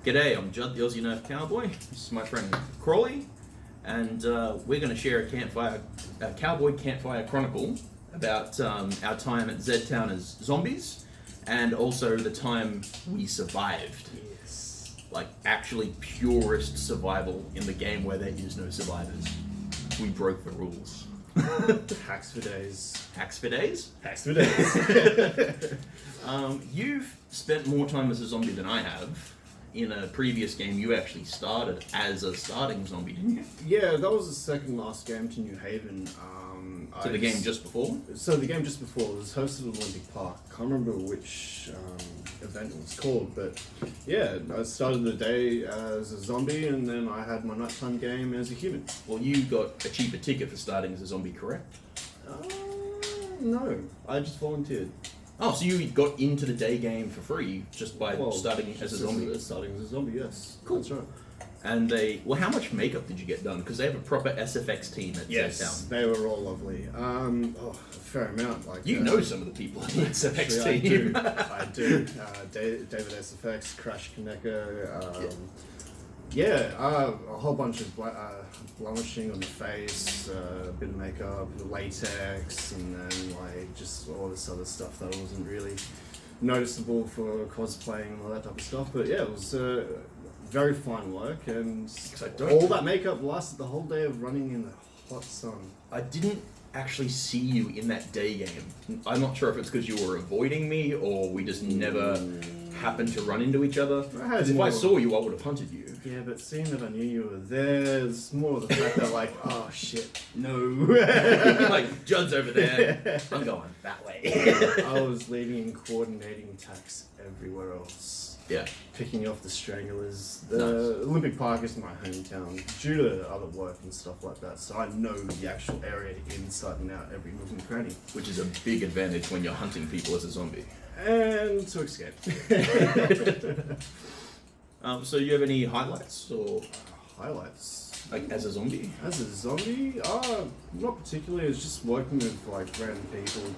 G'day, I'm Judd, the Aussie Nerf Cowboy. This is my friend Crawley, and we're going to share a cowboy campfire chronicle about our time at Zedtown as zombies, and also the time we survived. Yes. Like, actually purest survival in the game where there is no survivors. We broke the rules. Hacks for days. Hacks for days? Hacks for days. You've spent more time as a zombie than I have. In a previous game, you actually started as a starting zombie, didn't you? Yeah, that was the second last game to New Haven. So the game just before? So the game just before was hosted at Olympic Park. Can't remember which event it was called, but yeah, I started the day as a zombie, and then I had my nighttime game as a human. Well, you got a cheaper ticket for starting as a zombie, correct? No, I just volunteered. Oh, so you got into the day game for free just by starting as a zombie? Starting as a zombie, yes. Cool. That's right. And how much makeup did you get done? Because they have a proper SFX team at Yes, Zedtown. they were all lovely. A fair amount. Like You know some of the people in the SFX team. I do. David SFX, Crash Kaneko. A whole bunch of blemishing on the face, a bit of makeup, latex, and then like just all this other stuff that wasn't really noticeable for cosplaying and all that type of stuff. But yeah, it was very fine work, and all that makeup lasted the whole day of running in the hot sun. I didn't actually see you in that day game. I'm not sure if it's because you were avoiding me or we just never happened to run into each other. Because if I saw you, I would have hunted you. Yeah, but seeing that I knew you were there, it's more of the fact that like, oh shit, no. Like, Judd's over there, I'm going that way. I was leading and coordinating attacks everywhere else. Yeah. Picking off the stranglers. The Nice. Olympic Park is my hometown due to other work and stuff like that, so I know the actual area inside and out, every nook and cranny. Which is a big advantage when you're hunting people as a zombie. And to escape. So you have any highlights or Highlights. like as a zombie? As a zombie, not particularly. It's just working with like random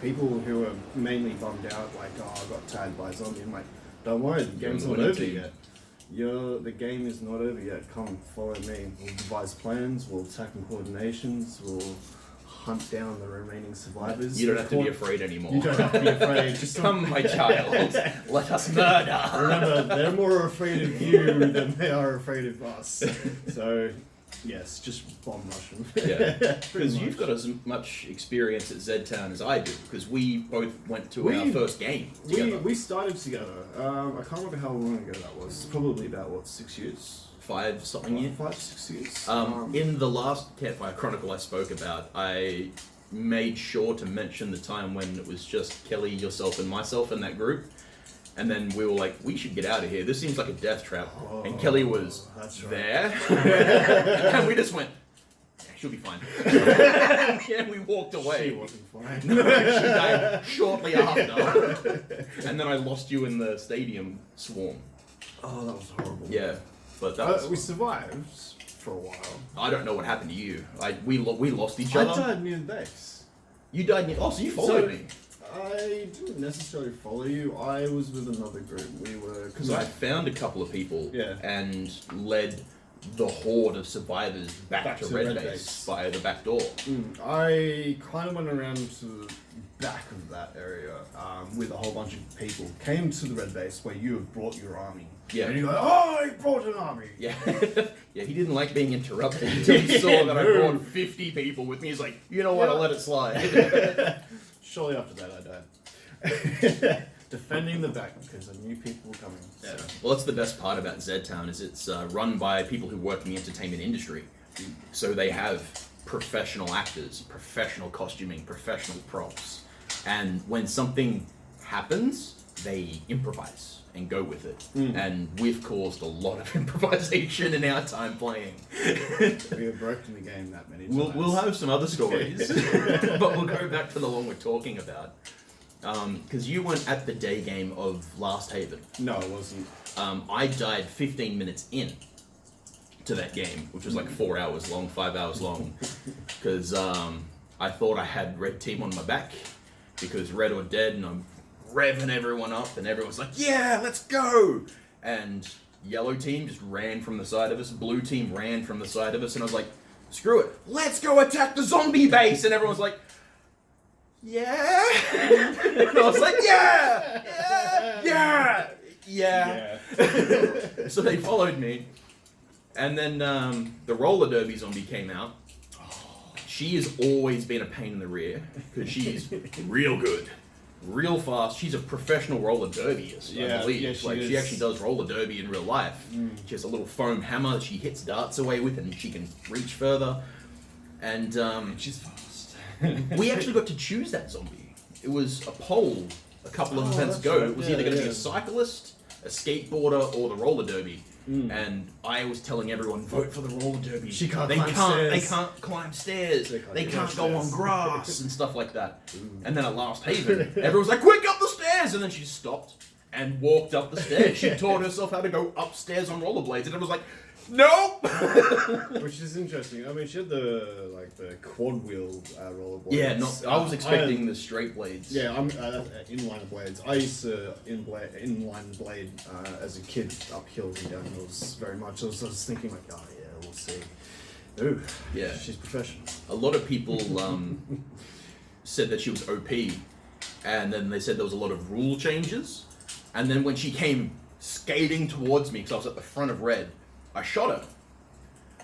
people who are mainly bummed out, like, oh, I got tagged by a zombie. I'm like, don't worry, the game's not over yet. The game is not over yet. Come follow me. We'll devise plans. We'll attack and coordinations. We'll hunt down the remaining survivors. You don't have to be afraid anymore. You don't have to be afraid. Just Come, my child, let us murder. remember, they're more afraid of you than they are afraid of us. So, yes, just bomb rush them. Yeah, because you've got as much experience at Zedtown as I do, because we both went to our first game together. We started together. I can't remember how long ago that was. Probably about, 6 years? 5 something years. 5, 6 years. In the last Campfire Chronicle I spoke about, I made sure to mention the time when it was just Kelly, yourself, and myself in that group. And then we were like, we should get out of here. This seems like a death trap. And Kelly was there. And we just went, yeah, she'll be fine. And we walked away. She wasn't fine. No, she died shortly after. And then I lost you in the stadium swarm. Oh, that was horrible. Yeah. But that was... We survived for a while. I don't know what happened to you. We lost each other. I died near the base. You died near... Oh, so you followed me. I didn't necessarily follow you. I was with another group. We were... Because I found a couple of people and led the horde of survivors back to Red Base by the back door. I kind of went around to the back of that area with a whole bunch of people. Came to the Red Base where you had brought your army. Yeah. And you go, oh, I brought an army. Yeah. Yeah, he didn't like being interrupted until he saw that I brought 50 people with me. He's like, you know what, I'll let it slide. Shortly after that, I died. Defending the back because I knew people were coming. Yeah. Well, that's the best part about Zedtown is it's run by people who work in the entertainment industry. So they have professional actors, professional costuming, professional props. And when something happens, they improvise and go with it. And we've caused a lot of improvisation in our time playing. We have broken the game that many times. We'll have some other stories, but we'll go back to the one we're talking about. Because you weren't at the day game of Last Haven. No, it wasn't. I died 15 minutes in to that game, which was like 4 hours long, 5 hours long, because I thought I had red team on my back, because red or dead, and I'm revving everyone up, and everyone's like, yeah, let's go! And Yellow team just ran from the side of us. Blue team ran from the side of us. And I was like, screw it. Let's go attack the zombie base. And everyone's like, yeah. And I was like, yeah. So they followed me. And then the roller derby zombie came out. She has always been a pain in the rear because she's real good, real fast. She's a professional roller derbyist, I believe. Yeah, she actually does roller derby in real life. She has a little foam hammer that she hits darts away with, and she can reach further. And she's fast. we actually got to choose that zombie. It was a poll a couple of events ago. Right. It was either going to be a cyclist, a skateboarder, or the roller derby. And I was telling everyone, vote for the roller derby. They can't climb stairs. They can't go on grass and stuff like that. And then at Last Haven, everyone's like, quick, up the stairs! And then she stopped and walked up the stairs. She taught herself how to go upstairs on rollerblades. And everyone was like, nope! Which is interesting. I mean, she had the quad wheel rollerblades. Yeah, I was expecting the straight blades. Yeah, I'm inline blades. I used to inline blade as a kid up hills and down hills very much. I was thinking like, oh yeah, we'll see. Ooh, yeah, she's professional. A lot of people said that she was OP, and then they said there was a lot of rule changes. And then when she came skating towards me, because I was at the front of red, I shot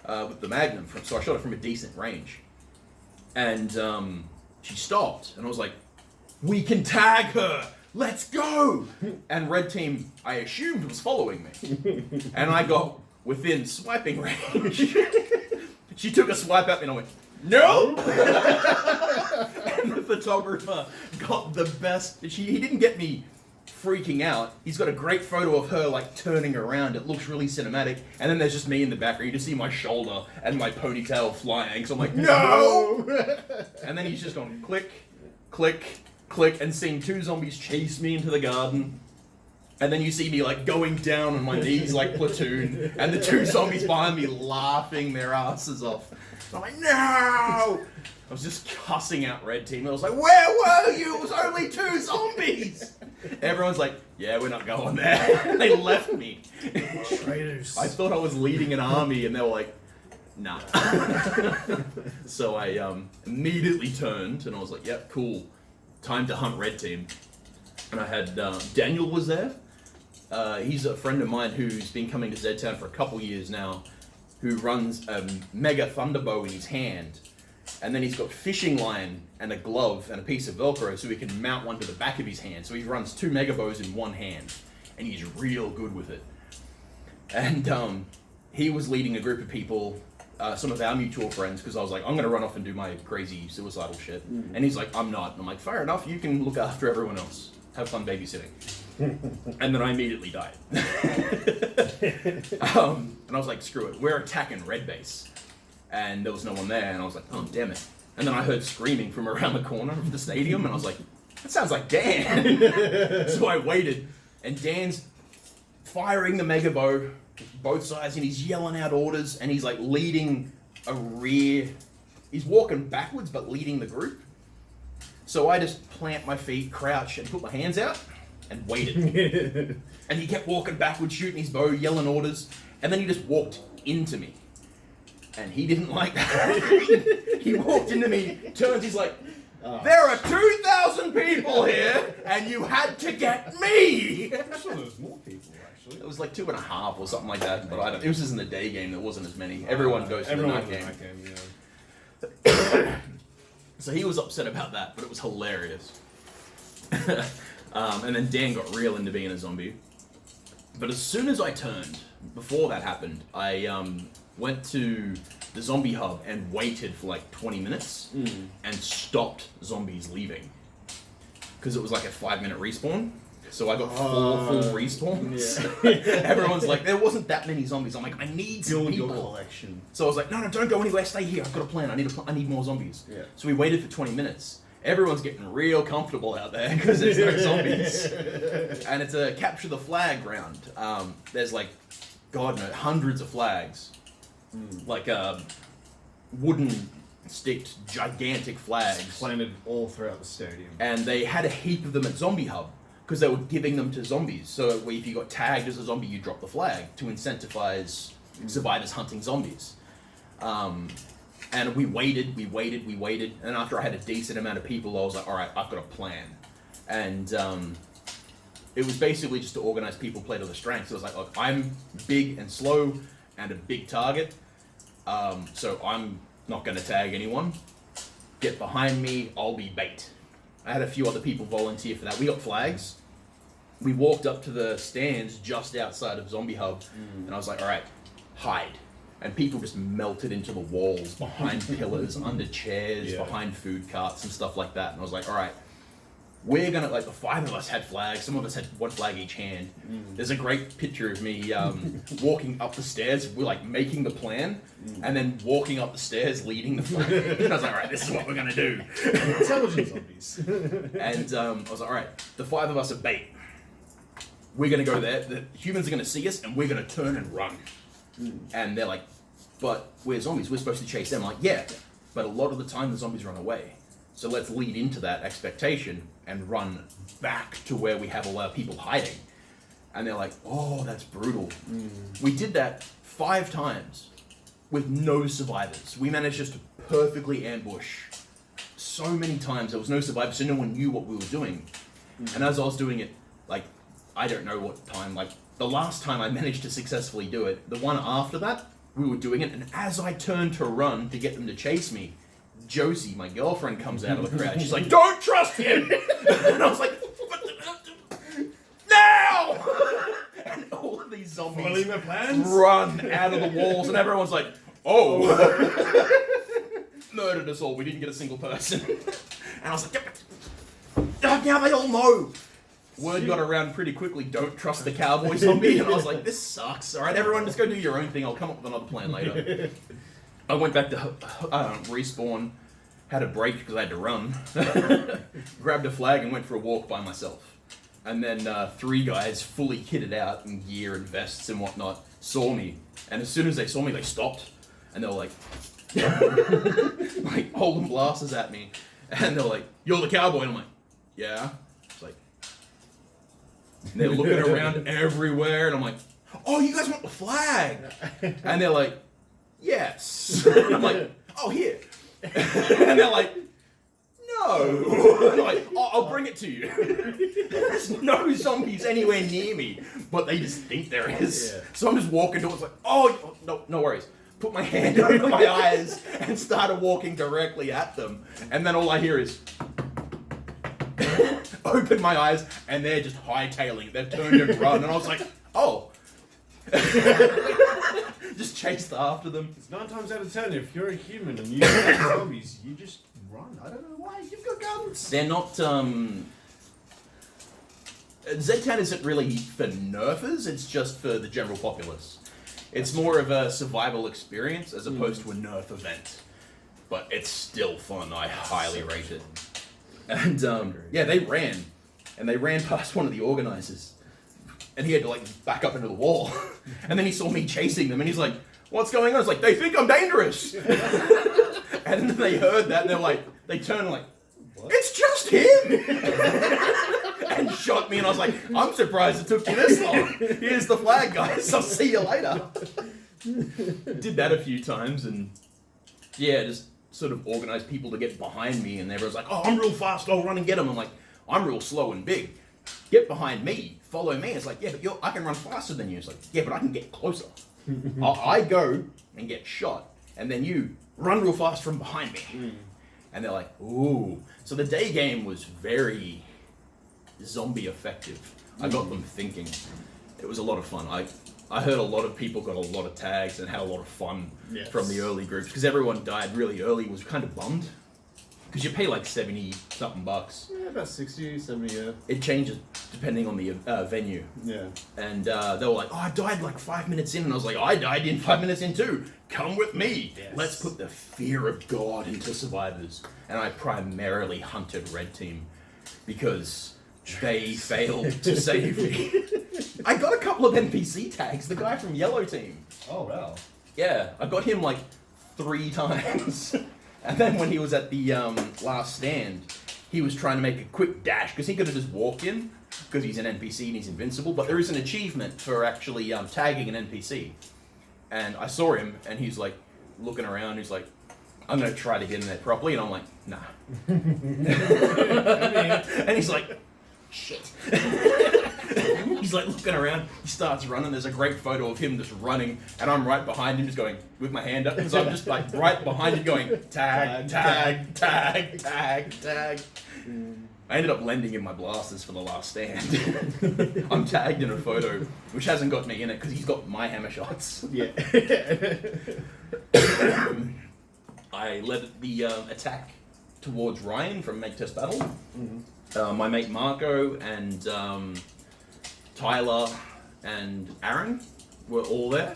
her with the Magnum, so I shot her from a decent range. And she stopped, and I was like, we can tag her! Let's go! And red team, I assumed, was following me. And I got within swiping range. She took a swipe at me, and I went, nope! And the photographer got the best. He didn't get me freaking out. He's got a great photo of her like turning around. It looks really cinematic. And then there's just me in the background. You just see my shoulder and my ponytail flying. So I'm like, no! And then he's just gone click, click, click, and seeing two zombies chase me into the garden. And then you see me like going down on my knees like Platoon, and the two zombies behind me laughing their asses off. So I'm like, no! I was just cussing out red team. I was like, where were you? It was only two zombies! Everyone's like, yeah, we're not going there. They left me. Traitors. I thought I was leading an army, and they were like, nah. So I immediately turned, and I was like, yep, cool. Time to hunt red team. And I had Daniel was there. He's a friend of mine who's been coming to Zedtown for a couple years now, who runs a mega thunderbow in his hand. And then he's got fishing line and a glove and a piece of Velcro so he can mount one to the back of his hand. So he runs two mega bows in one hand, and he's real good with it. And he was leading a group of people, some of our mutual friends, because I was like, I'm going to run off and do my crazy suicidal shit. And he's like, I'm not. And I'm like, fair enough, you can look after everyone else. Have fun babysitting. And then I immediately died. And I was like, screw it, we're attacking red base. And there was no one there, and I was like, oh, damn it. And then I heard screaming from around the corner of the stadium, and I was like, that sounds like Dan. So I waited, and Dan's firing the mega bow, both sides, and he's yelling out orders, and he's like leading a rear, he's walking backwards, but leading the group. So I just plant my feet, crouch, and put my hands out, and waited. And he kept walking backwards, shooting his bow, yelling orders, and then he just walked into me. And he didn't like that. He walked into me, turns, he's like, there are 2,000 people here, and you had to get me! I'm sure there was more people, actually. It was like 2.5 or something like that, but I don't. It was just in the day game, there wasn't as many. Everyone goes to the night game. Yeah. So he was upset about that, but it was hilarious. And then Dan got real into being a zombie. But as soon as I turned, before that happened, I went to the zombie hub and waited for like 20 minutes and stopped zombies leaving. Because it was like a 5-minute respawn. So I got 4 full respawns. Yeah. Everyone's like, there wasn't that many zombies. I'm like, I need some Build people. your collection. So I was like, no, don't go anywhere. Stay here. I've got a plan. I need more zombies. Yeah. So we waited for 20 minutes. Everyone's getting real comfortable out there because there's no zombies. And it's a capture the flag round. There's like, God knows, hundreds of flags. Like wooden sticked gigantic flags planted all throughout the stadium. And they had a heap of them at Zombie Hub, because they were giving them to zombies. So if you got tagged as a zombie, you drop the flag to incentivize survivors hunting zombies. And we waited, and after I had a decent amount of people, I was like, all right, I've got a plan. And it was basically just to organize people, play to their strengths. It was like, look, I'm big and slow and a big target, so I'm not going to tag anyone. Get behind me, I'll be bait. I had a few other people volunteer for that. We got flags. We walked up to the stands just outside of Zombie Hub, and I was like, all right, hide. And people just melted into the walls, behind pillars, under chairs, behind food carts and stuff like that. And I was like, all right, we're gonna, like, the 5 of us had flags. Some of us had 1 flag each hand. There's a great picture of me walking up the stairs. We're like making the plan, and then walking up the stairs, leading the flag. And I was like, all right, this is what we're gonna do. Intelligent zombies. And I was like, all right, the 5 of us are bait. We're gonna go there. The humans are gonna see us, and we're gonna turn and run. And they're like, but we're zombies. We're supposed to chase them. I'm like, yeah, but a lot of the time the zombies run away. So let's lead into that expectation and run back to where we have a lot of people hiding. And they're like, oh, that's brutal. We did that 5 times with no survivors. We managed just to perfectly ambush so many times. There was no survivors, so no one knew what we were doing. And as I was doing it, like, I don't know what time, like, the last time I managed to successfully do it, the one after that, we were doing it, and as I turned to run to get them to chase me, Josie, my girlfriend, comes out of the crowd. She's like, don't trust him! And I was like, now! And all of these zombies run out of the walls, and everyone's like, oh! Murdered us all. We didn't get a single person. And I was like, now they all know! Word got around pretty quickly, don't trust the cowboy zombie, and I was like, this sucks. Alright, everyone just go do your own thing, I'll come up with another plan later. I went back to respawn, had a break because I had to run, grabbed a flag and went for a walk by myself. And then 3 guys, fully kitted out in gear and vests and whatnot, saw me. And as soon as they saw me, they stopped. And they were like, like holding blasters at me. And they were like, you're the cowboy. And I'm like, yeah. It's like, and they're looking around everywhere, and I'm like, oh, you guys want the flag? And they're like, yes. And I'm like, oh, here. And they're like, no. And I'm like, oh, I'll bring it to you. There's no zombies anywhere near me, but they just think there is. Yeah. So I'm just walking towards, like, oh, no worries. Put my hand over my eyes and started walking directly at them. And then all I hear is, open my eyes, and they're just hightailing. They've turned and run, and I was like, oh. Just chased after them. It's 9 times out of 10, if you're a human and you have zombies, you just run. I don't know why. You've got guns. They're not, Zedtown isn't really for nerfers, it's just for the general populace. It's more of a survival experience as opposed to a nerf event. But it's still fun. I highly rate it. And yeah, they ran past one of the organizers, and he had to like back up into the wall. And then he saw me chasing them, and he's like, "What's going on?" I was like, "They think I'm dangerous." And then they heard that, and they're like, they turned like, what? "It's just him!" And shot me, and I was like, "I'm surprised it took you this long. Here's the flag, guys. I'll see you later." Did that a few times, and yeah, just sort of organized people to get behind me, and everyone's like, oh, I'm real fast, I'll run and get them. I'm like, I'm real slow and big. Get behind me, follow me. It's like, yeah, but I can run faster than you. It's like, yeah, but I can get closer. I go and get shot, and then you run real fast from behind me. And they're like, ooh. So the day game was very zombie effective. I got them thinking. It was a lot of fun. I heard a lot of people got a lot of tags and had a lot of fun from the early groups, because everyone died really early, was kind of bummed. Because you pay like 70 something bucks. Yeah, about 60, 70, yeah. It changes depending on the venue. Yeah. And they were like, oh, I died like 5 minutes in. And I was like, I died in 5 minutes in too. Come with me. Yes. Let's put the fear of God into survivors. And I primarily hunted Red Team because they failed to save me. I got a couple of NPC tags. The guy from Yellow Team. Oh, wow. Yeah, I got him like 3 times. And then when he was at the last stand, he was trying to make a quick dash, because he could have just walked in, because he's an NPC and he's invincible. But there is an achievement for actually tagging an NPC. And I saw him, and he's like looking around. He's like, "I'm gonna try to get in there properly," and I'm like, "Nah." And he's like, "Shit." He's like looking around. He starts running. There's a great photo of him just running, and I'm right behind him, just going with my hand up, because I'm just like right behind him, going tag, tag, tag, tag, tag. I ended up lending him my blasters for the last stand. I'm tagged in a photo, which hasn't got me in it because he's got my hammer shots. Yeah. I led the attack towards Ryan from Make Test Battle. My mate Marco and Tyler and Aaron were all there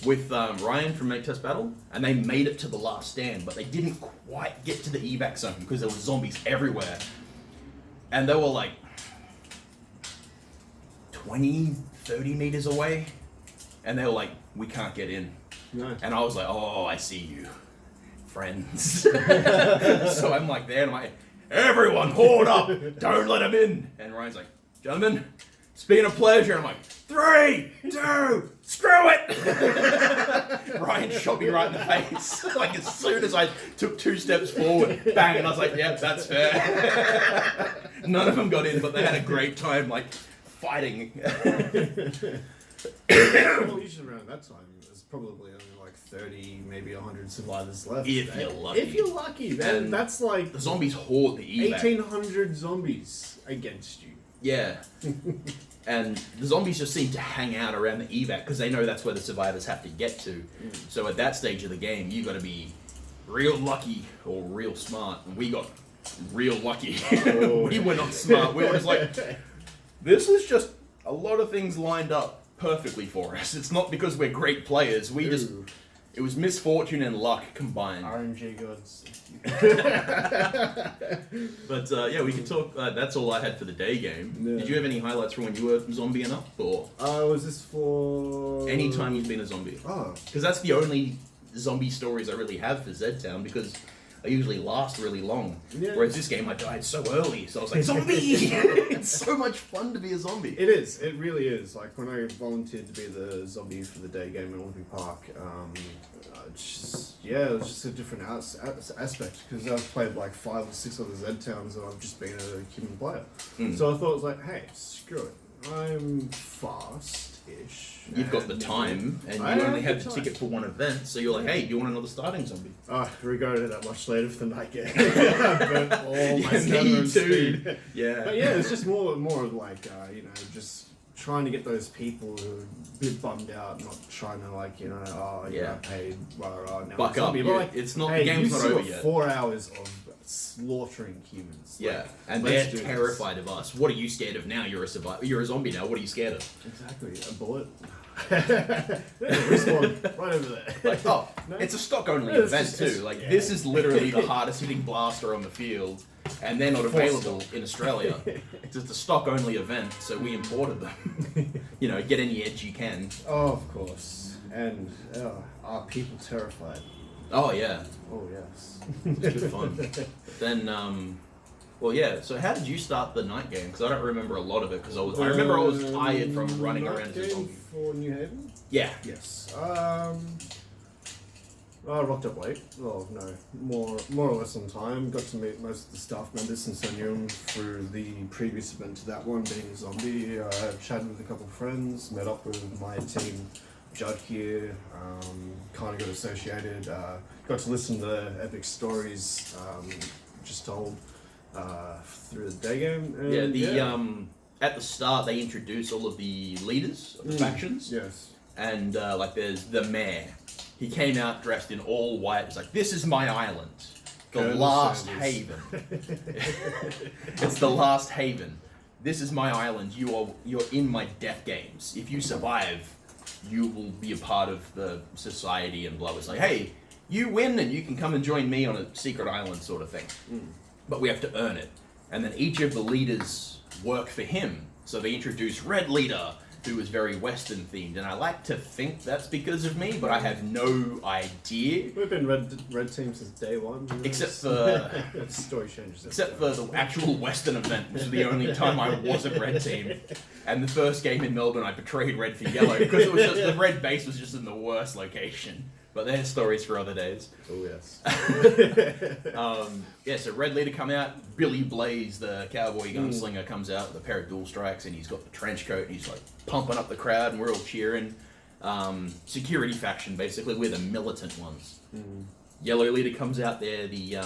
with Ryan from Make Test Battle, and they made it to the last stand, but they didn't quite get to the evac zone because there were zombies everywhere. And they were like 20, 30 meters away, and they were like, "We can't get in." No. And I was like, "Oh, I see you, friends." So I'm like there, and I'm like, "Everyone, hold up! Don't let them in." And Ryan's like, "Gentlemen, it's been a pleasure." And I'm like, 3, 2, screw it! Ryan shot me right in the face. Like as soon as I took 2 steps forward, bang, and I was like, "Yeah, that's fair." None of them got in, but they had a great time, like, fighting. Well, usually around that time, there's probably only like 30, maybe 100 survivors left. If you're lucky. If you're lucky, man. And that's like the zombies hoard the evac. 1,800 zombies against you. Yeah. And the zombies just seem to hang out around the evac because they know that's where the survivors have to get to. So at that stage of the game, you got to be real lucky or real smart. And we got real lucky. Oh. We were not smart. We were just like, this is just a lot of things lined up perfectly for us. It's not because we're great players. We just, it was misfortune and luck combined. RNG gods. But yeah, we can talk. That's all I had for the day game. Yeah. Did you have any highlights from when you were zombieing up, or Was this for any time you've been a zombie? Oh. Because that's the only zombie stories I really have for Zedtown, because I usually last really long. Yeah. Whereas this game, I died so early, so I was like, zombie! It's so much fun to be a zombie. It is. It really is. Like when I volunteered to be the zombie for the day game at Olympic Park, it was just a different aspect because I've played like 5 or 6 other Zedtowns and I've just been a human player. So I thought it was like, hey, screw it. I'm fast-ish. You've got the time, and you only have the ticket for one event, so you're like, hey, do you want another starting zombie? I regretted that much later for the night game. I burnt all my stamina and speed. Yeah. But yeah, it's just more of like, just trying to get those people who are a bit bummed out, not trying to like, I paid, now Buck up. It's not, the game's not over yet. 4 hours of slaughtering humans. Yeah, and they're terrified of us. What are you scared of now? You're a survivor. You're a zombie now. What are you scared of? Exactly, a bullet. Respawn right over there. Like, no? It's a stock only event too. This is literally the hardest hitting blaster on the field, and they're not available in Australia. It's just a stock only event, so we imported them. Get any edge you can. Oh, of course. And are people terrified? Oh yeah. Oh yes. It's good fun. Then, so how did you start the night game? Because I don't remember a lot of it, because I remember I was tired from running around as a zombie. For New Haven? Yeah. Yes. I rocked up late. Well, no, more or less on time. Got to meet most of the staff members since I knew them through the previous event to that one, being a zombie. Chatted with a couple of friends, met up with my team, Judd here, kind of got associated, got to listen to the epic stories just told through the day game. And at the start they introduce all of the leaders of the factions. Yes. And there's the mayor. He came out dressed in all white. It's like, this is my island. The Last Haven. It's the Last Haven. This is my island. You're in my death games. If you survive, you will be a part of the society and blah. It's like, hey, you win and you can come and join me on a secret island sort of thing. But we have to earn it. And then each of the leaders work for him. So they introduce Red Leader, who was very Western themed, and I like to think that's because of me, but I have no idea. We've been red team since day one. Except for story changes. Except for the actual Western event, which was the only time I wasn't red team. And the first game in Melbourne, I betrayed red for yellow because it was just, the red base was just in the worst location. But there's stories for other days. Oh yes. Yeah, so red leader come out. Billy Blaze, the cowboy gunslinger, comes out with a pair of dual strikes, and he's got the trench coat, and he's like pumping up the crowd, and we're all cheering. Security faction, basically, we're the militant ones. Yellow leader comes out there, the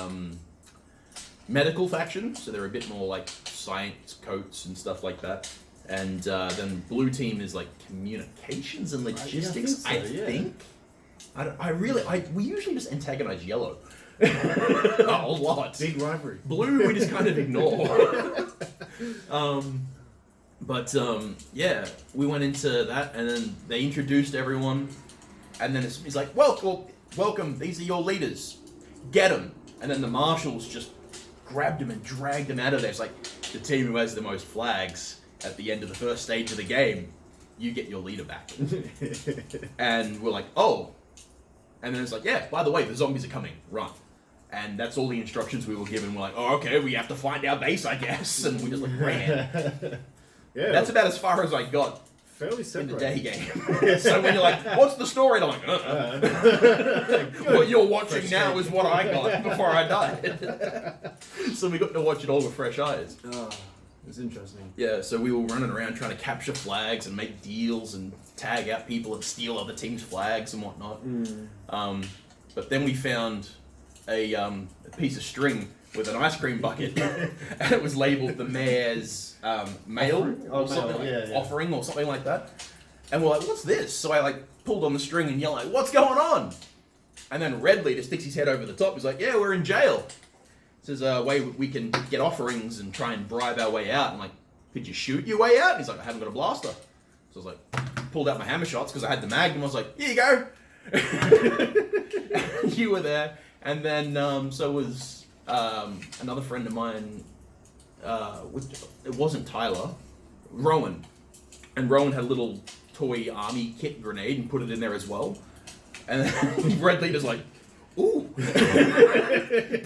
medical faction, so they're a bit more like science coats and stuff like that. And then blue team is like communications and logistics, I think. We usually just antagonize yellow a lot. Big rivalry. Blue we just kind of ignore. Yeah, we went into that, and then they introduced everyone, and then it's like, welcome, these are your leaders, get them. And then the marshals just grabbed him and dragged him out of there. It's like, the team who has the most flags at the end of the first stage of the game, you get your leader back. And we're like, oh. And then it's like, yeah, by the way, the zombies are coming, run. And that's all the instructions we were given. We're like, oh, okay, we have to find our base, I guess. And we just like ran. Yeah. That's about as far as I got fairly in the separate. day game. So when you're like, what's the story? And I'm like, what you're watching now is what I got before I died. So we got to watch it all with fresh eyes. Oh, it's interesting. Yeah, so we were running around trying to capture flags and make deals and tag out people and steal other teams' flags and whatnot. But then we found a piece of string with an ice cream bucket, and it was labelled the mayor's mail or something like offering or something like that. And we're like, what's this? So I like pulled on the string and yelled like, what's going on? And then Red Leader sticks his head over the top. He's like, yeah, we're in jail. There's a way we can get offerings and try and bribe our way out. I'm like, could you shoot your way out? And he's like, I haven't got a blaster. So I was like, pulled out my hammer shots because I had the Magnum. I was like, here you go. You were there. And then, so was another friend of mine, it wasn't Tyler, Rowan. And Rowan had a little toy army kit grenade and put it in there as well. And then Red Leader's like, ooh.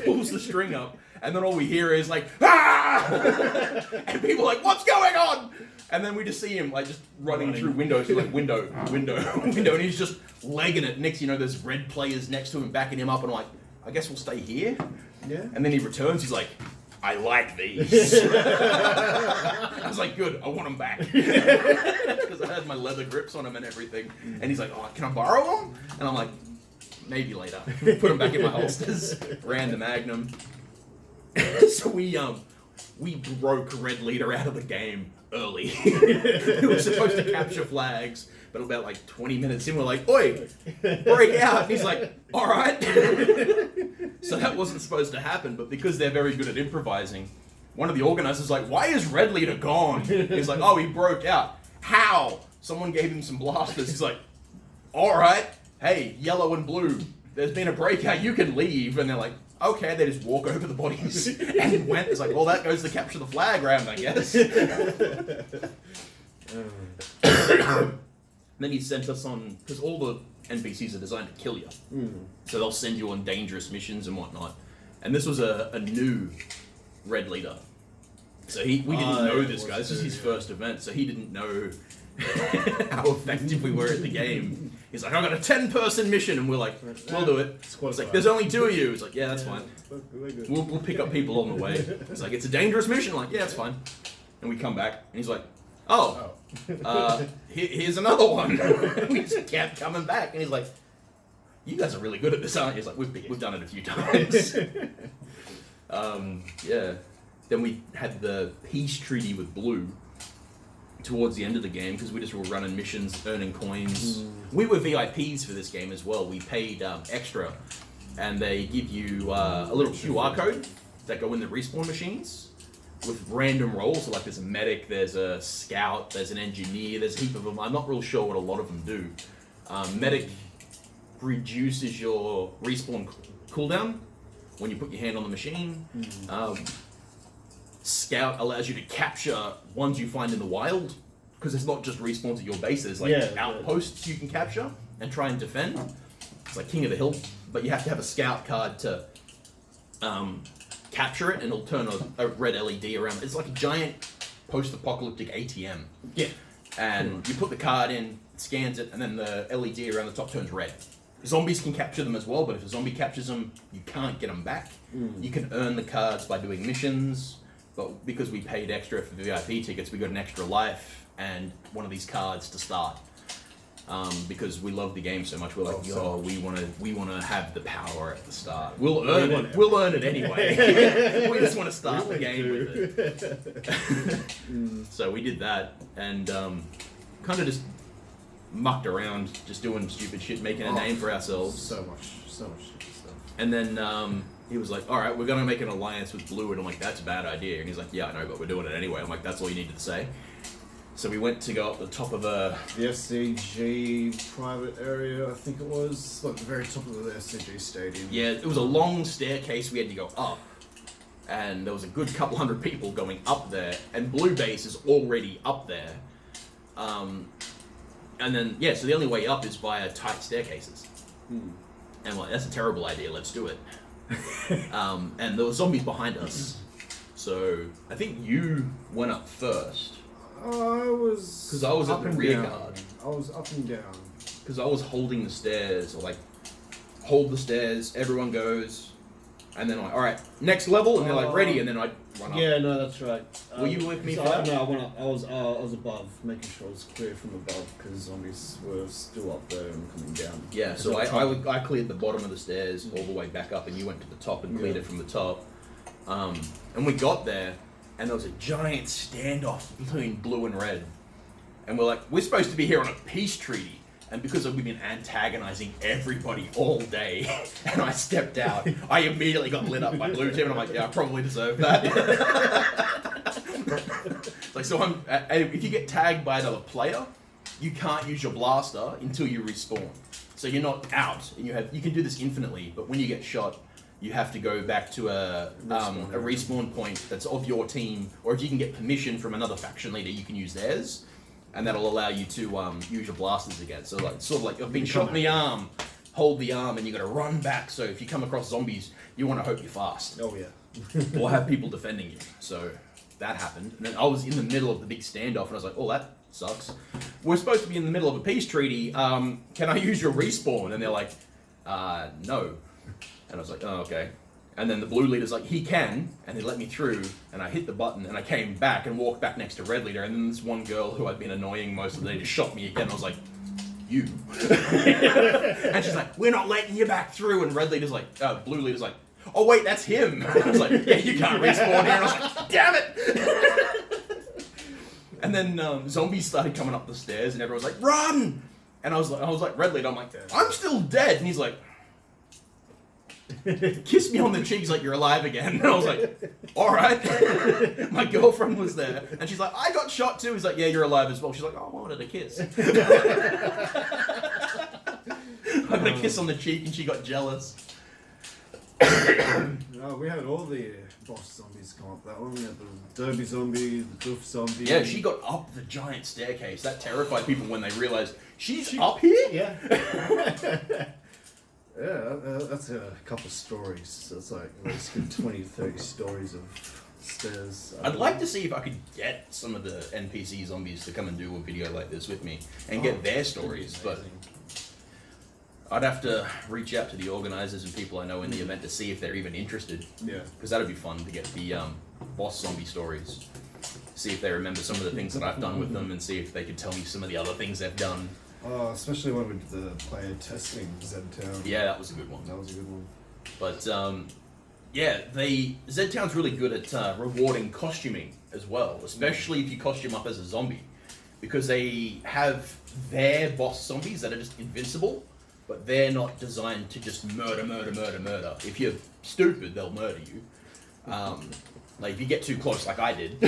Pulls the string up. And then all we hear is like, ah! And people are like, what's going on? And then we just see him like just running through windows, like window, and he's just legging it. Next, there's red players next to him, backing him up, and I'm like, I guess we'll stay here. Yeah. And then he returns. He's like, I like these. I was like, good. I want them back because I had my leather grips on them and everything. And he's like, oh, can I borrow them? And I'm like, maybe later. Put them back in my holsters. Ran the Magnum. So we broke Red Leader out of the game early. We were supposed to capture flags, but about like 20 minutes in, we're like, oi, break out. And he's like, all right. So that wasn't supposed to happen, but because they're very good at improvising, one of the organizers is like, why is Red Leader gone? He's like, oh, he broke out. How? Someone gave him some blasters. He's like, all right, hey, yellow and blue, there's been a breakout, you can leave. And they're like, okay, they just walk over the bodies and went. It's like, well, that goes to capture the flag round, I guess. Then he sent us on, because all the NPCs are designed to kill you. So they'll send you on dangerous missions and whatnot. And this was a new Red Leader. So we didn't know this guy. This was his first event, so he didn't know how effective we were at the game. He's like, I've got a 10-person mission, and we're like, we'll do it. It's like, there's only 2 of you. It's like, yeah, that's fine. We'll pick up people on the way. It's like, it's a dangerous mission. I'm like, yeah, it's fine. And we come back, and he's like, here's another one. We just kept coming back, and he's like, you guys are really good at this, aren't you? He's like, we've done it a few times. Yeah. Then we had the peace treaty with Blue towards the end of the game because we just were running missions, earning coins. We were VIPs for this game as well. We paid extra, and they give you a little QR code that go in the respawn machines with random roles. So like there's a medic, there's a scout, there's an engineer, there's a heap of them. I'm not real sure what a lot of them do. Medic reduces your respawn cooldown when you put your hand on the machine. Scout allows you to capture ones you find in the wild because it's not just respawns at your base. There's like outposts you can capture and try and defend. It's like King of the Hill, but you have to have a scout card to capture it, and it'll turn a red LED around. It's like a giant post-apocalyptic ATM. Yeah. And you put the card in, it scans it, and then the LED around the top turns red. Zombies can capture them as well, but if a zombie captures them, you can't get them back. You can earn the cards by doing missions, but because we paid extra for the VIP tickets, we got an extra life and one of these cards to start. Because we love the game so much, we're like, we want to have the power at the start. We'll earn it. We'll earn it anyway. We just want to start the game with it. So we did that and kind of just mucked around, just doing stupid shit, making a name for ourselves. So much stupid stuff. And then he was like, all right, we're going to make an alliance with Blue. And I'm like, that's a bad idea. And he's like, yeah, I know, but we're doing it anyway. I'm like, that's all you needed to say. So we went to go up the top of the SCG private area, I think it was, like the very top of the SCG stadium. Yeah, it was a long staircase we had to go up. And there was a good couple hundred people going up there. And Blue Base is already up there. And then, so the only way up is via tight staircases. And I'm like, that's a terrible idea, let's do it. And there were zombies behind us. So I think you went up first. I was... Because I was at the rear down. guard. I was up and down. Because I was holding the stairs, or like, hold the stairs, everyone goes, and then I'm like, alright, next level, and they're like, ready, and then I run up. Yeah, no, that's right. Were you with me so for that? No, I went up. I was above, making sure it was clear from above, because zombies were still up there and coming down. Yeah, so I cleared the bottom of the stairs all the way back up, and you went to the top and cleared it from the top. And we got there, and there was a giant standoff between Blue and Red. And we're like, we're supposed to be here on a peace treaty. And because we've been antagonizing everybody all day, and I stepped out, I immediately got lit up by Blue Team, and I'm like, yeah, I probably deserve that. Like, so if you get tagged by another player, you can't use your blaster until you respawn. So you're not out, and you can do this infinitely, but when you get shot, you have to go back to a respawn point that's of your team, or if you can get permission from another faction leader, you can use theirs, and that'll allow you to use your blasters again. So like, sort of like, I've been shot in the arm, hold the arm, and you got to run back. So if you come across zombies, you want to hope you're fast. Oh yeah. Or have people defending you. So that happened, and then I was in the middle of the big standoff, and I was like, oh, that sucks. We're supposed to be in the middle of a peace treaty. Can I use your respawn? And they're like, no. And I was like, oh, okay. And then the blue leader's like, he can, and they let me through, and I hit the button, and I came back and walked back next to red leader, and then this one girl who I'd been annoying most of the day just shot me again. I was like, you. And she's like, we're not letting you back through, and red leader's like, blue leader's like, oh wait, that's him. And I was like, yeah, you can't respawn here. And I was like, damn it. And then zombies started coming up the stairs, and everyone was like, run. And I was like, red leader, I'm like, I'm still dead. And he's like, kissed me on the cheeks like you're alive again. And I was like, alright. My girlfriend was there, and she's like, I got shot too. He's like, yeah, you're alive as well. She's like, oh, I wanted a kiss. I got a kiss on the cheek, and she got jealous. No, we had all the boss zombies come up that one. We had the derby zombie, the doof zombie. Yeah, she got up the giant staircase. That terrified people when they realized she's up here? Yeah. Yeah, that's a couple of stories. That's like at least 20, 30 stories of stairs. I'd like to see if I could get some of the NPC zombies to come and do a video like this with me and get their stories, but I'd have to reach out to the organizers and people I know in the event to see if they're even interested. Yeah. Because that'd be fun to get the boss zombie stories. See if they remember some of the things that I've done with them, and see if they could tell me some of the other things they've done. Oh, especially when we did the player testing Zedtown. Yeah, that was a good one. That was a good one. But Zedtown's really good at rewarding costuming as well, especially if you costume up as a zombie, because they have their boss zombies that are just invincible, but they're not designed to just murder. If you're stupid, they'll murder you. Like if you get too close, like I did.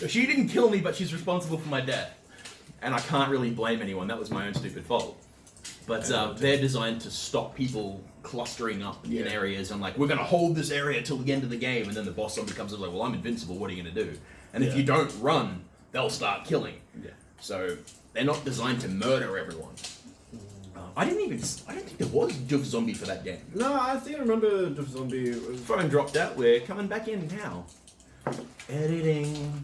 She didn't kill me, but she's responsible for my death. And I can't really blame anyone, that was my own stupid fault. But they're designed to stop people clustering up in areas, and like, we're going to hold this area till the end of the game, and then the boss zombie comes and is like, well, I'm invincible, what are you going to do? And if you don't run, they'll start killing. Yeah. So they're not designed to murder everyone. I don't think there was Dove Zombie for that game. No, I think I remember Dove Zombie. It was... Phone dropped out. We're coming back in now. Editing.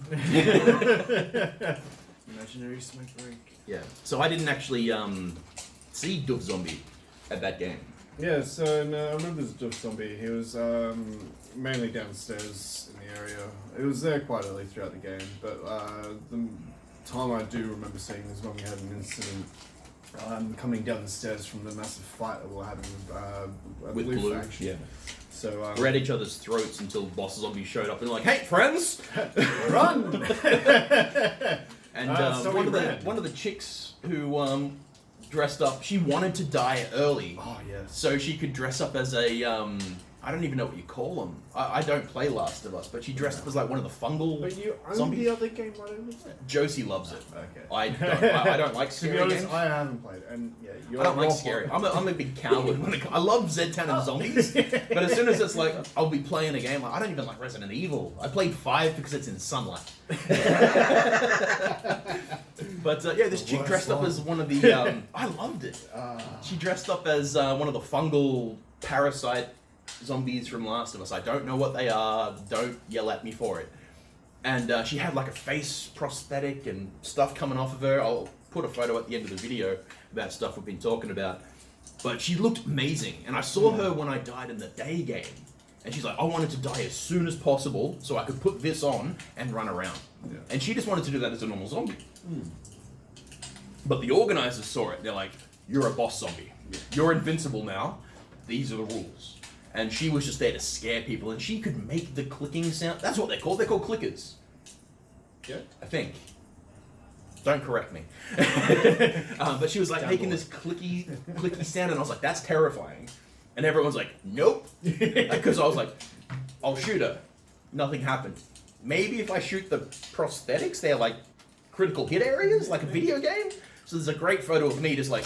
Imaginary smoke break. Yeah. So I didn't actually see Dove Zombie at that game. Yeah, so I remember this Dove Zombie. He was mainly downstairs in the area. It was there quite early throughout the game, but the time I do remember seeing is when we had an incident coming down the stairs from the massive fight that we were having With Blue Blue. Faction. Yeah. So We're at each other's throats until Boss Zombie showed up and like, hey friends! run! And So we ran. one of the chicks who dressed up, she wanted to die early. Oh yes. So she could dress up as a I don't even know what you call them. I don't play Last of Us, but she dressed up as like one of the fungal But you own zombies. the other game right over there. Josie loves it. Okay. I don't like To scary be honest, games. I haven't played, and yeah, I don't like scary. I'm a big coward. I love Zedtown and zombies, but as soon as it's like I'll be playing a game, I don't even like Resident Evil. I played 5 because it's in sunlight. But yeah, this chick dressed up as one of the. I loved it. She dressed up as one of the fungal parasite zombies from Last of Us. I don't know what they are. Don't yell at me for it. And she had like a face prosthetic and stuff coming off of her. I'll put a photo at the end of the video about stuff we've been talking about. But she looked amazing. And I saw her when I died in the day game. And she's like, I wanted to die as soon as possible so I could put this on and run around. Yeah. And she just wanted to do that as a normal zombie. But the organizers saw it. They're like, you're a boss zombie. You're invincible now. These are the rules. And she was just there to scare people. And she could make the clicking sound. That's what they're called. They're called clickers. Yeah. I think. Don't correct me. But she was like making this clicky sound. And I was like, that's terrifying. And everyone's like, nope. Because I was like, I'll shoot her. Nothing happened. Maybe if I shoot the prosthetics, they're like critical hit areas, like a video game. So there's a great photo of me just like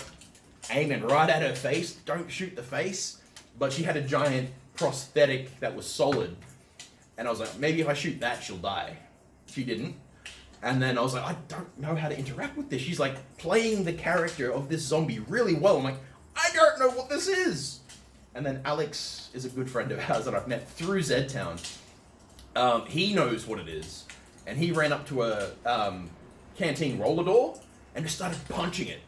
aiming right at her face. Don't shoot the face. But she had a giant prosthetic that was solid. And I was like, maybe if I shoot that, she'll die. She didn't. And then I was like, I don't know how to interact with this. She's like playing the character of this zombie really well. I'm like, I don't know what this is. And then Alex is a good friend of ours that I've met through Zedtown. He knows what it is. And he ran up to a canteen roller door and just started punching it.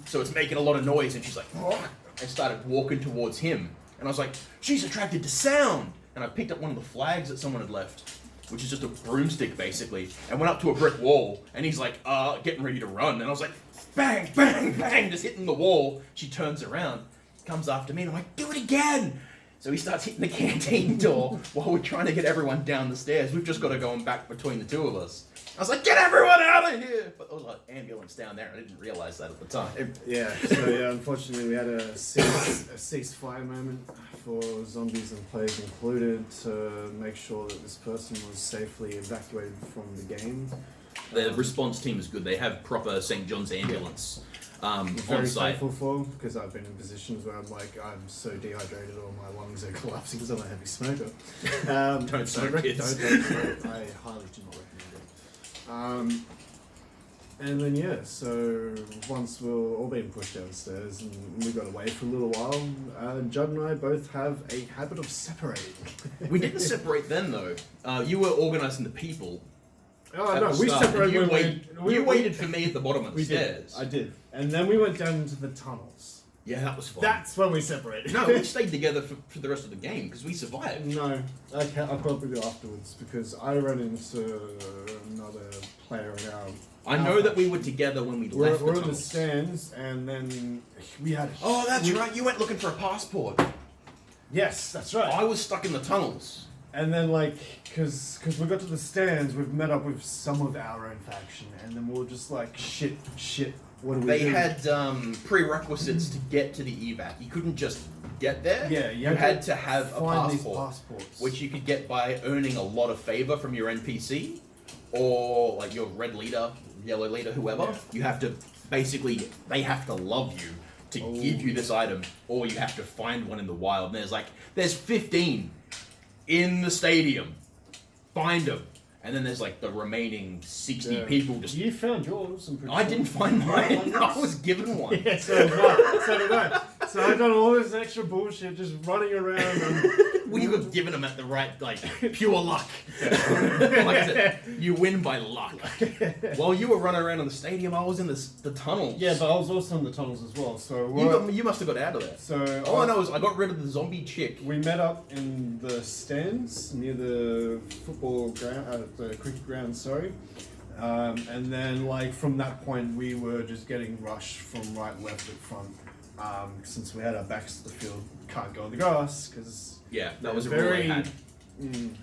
So it's making a lot of noise and she's like, oh, and started walking towards him. And I was like, she's attracted to sound. And I picked up one of the flags that someone had left, which is just a broomstick basically, and went up to a brick wall. And he's like, getting ready to run. And I was like, bang, bang, bang, just hitting the wall. She turns around, comes after me, and I'm like, do it again. So he starts hitting the canteen door while we're trying to get everyone down the stairs. We've just got to go back between the two of us. I was like, get everyone out of here! But there was an ambulance down there, and I didn't realize that at the time. Yeah, so yeah, unfortunately we had a ceasefire moment for zombies and players included to make sure that this person was safely evacuated from the game. The response team is good. They have proper St. John's ambulance on Very site. thankful for, because I've been in positions where I'm like, I'm so dehydrated or my lungs are collapsing because I'm a heavy smoker. Don't smoke, kids. Don't smoke. I highly do not recommend it. And then yeah, so once we were all being pushed downstairs and we got away for a little while, Judd and I both have a habit of separating. We didn't separate then, though. You were organising the people. Oh at no, the we start, separated. You waited for me at the bottom of the We stairs. did. I did, and then we went down into the tunnels. Yeah, that was fun. That's when we separated. No, we stayed together for the rest of the game because we survived. No, I probably do afterwards because I ran into another player in our. I know that we were together when we left We're the in the tunnels. stands, and then we had. Oh, that's right. You went looking for a passport. Yes, that's right. I was stuck in the tunnels. And then, like, because we got to the stands, we've met up with some of our own faction, and then we were just like, shit, what do we They do? had prerequisites to get to the evac. You couldn't just get there. Yeah, you had to have a find these passport, passports. which you could get by earning a lot of favor from your NPC, or like your red leader, yellow leader, whoever. Yeah. You have to basically, they have to love you to give you this item, or you have to find one in the wild. And there's 15 in the stadium. Find them. and then there's like the remaining 60 people just. You found yours. I'm pretty I sure. didn't find mine. I was given one. Yeah, so did I. So did I. So I've done all this extra bullshit, just running around. And... We were given them at the right, like, pure luck. Like I said, you win by luck. While you were running around in the stadium, I was in the tunnels. Yeah, but I was also in the tunnels as well. So You must have got out of there. So all I know is I got rid of the zombie chick. We met up in the stands near the football ground, the cricket ground. Sorry. And then, like, from that point, we were just getting rushed from right, left, and front. Since we had our backs to the field, can't go on the grass because Yeah, that was a very rule I had.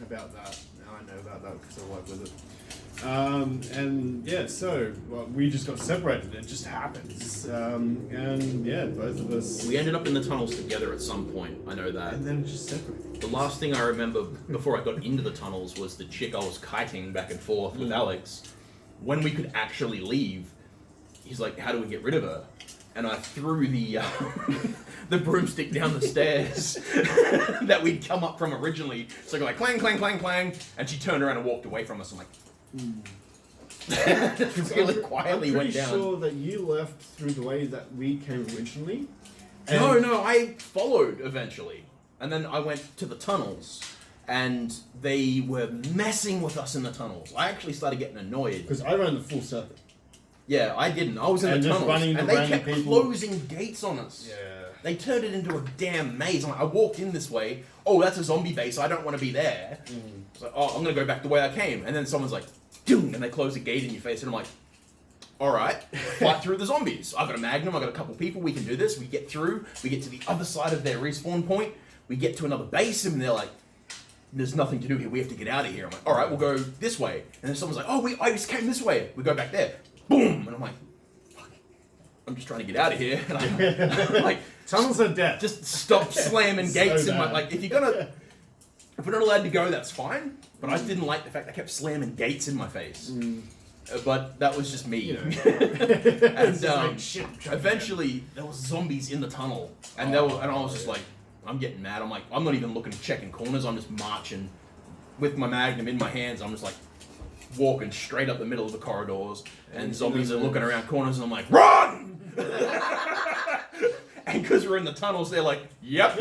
About that. Now I know about that because I work with it. And yeah, so we just got separated. It just happens. And yeah, both of us. We ended up in the tunnels together at some point. I know that. And then it just separated. The last thing I remember before I got into the tunnels was the chick I was kiting back and forth with Alex. When we could actually leave, he's like, "How do we get rid of her?" And I threw the the broomstick down the stairs that we'd come up from originally. So I go like clang, clang, clang, clang, and she turned around and walked away from us. I'm like, really quietly went down. I'm pretty sure that you left through the way that we came originally. No, I followed eventually. And then I went to the tunnels, and they were messing with us in the tunnels. I actually started getting annoyed. Because I ran the full circuit. Yeah, I didn't. I was in And the just tunnels, running and into they kept random people. closing gates on us. Yeah. They turned it into a damn maze. I'm like, I walked in this way. Oh, that's a zombie base. I don't want to be there. It's like, oh, I'm going to go back the way I came. And then someone's like, doom, and they close a gate in your face. And I'm like, all right, fight through the zombies. I've got a magnum. I've got a couple people. We can do this. We get through. We get to the other side of their respawn point. We get to another base, and they're like, there's nothing to do here. We have to get out of here. I'm like, all right, we'll go this way. And then someone's like, oh, I just came this way. We go back there. Boom. And I'm like, fuck. I'm just trying to get out of here. And I'm like, Tunnels are death. just stop slamming gates So in my, bad. like, if we're not allowed to go, that's fine. But I didn't like the fact I kept slamming gates in my face. But that was just me. You know. And like, shit, eventually there was zombies in the tunnel, and and I was just like, I'm getting mad. I'm like, I'm not even looking, checking corners. I'm just marching with my magnum in my hands. I'm just like walking straight up the middle of the corridors, and zombies are looking around corners, and I'm like, run! And because we're in the tunnels, they're like, yep.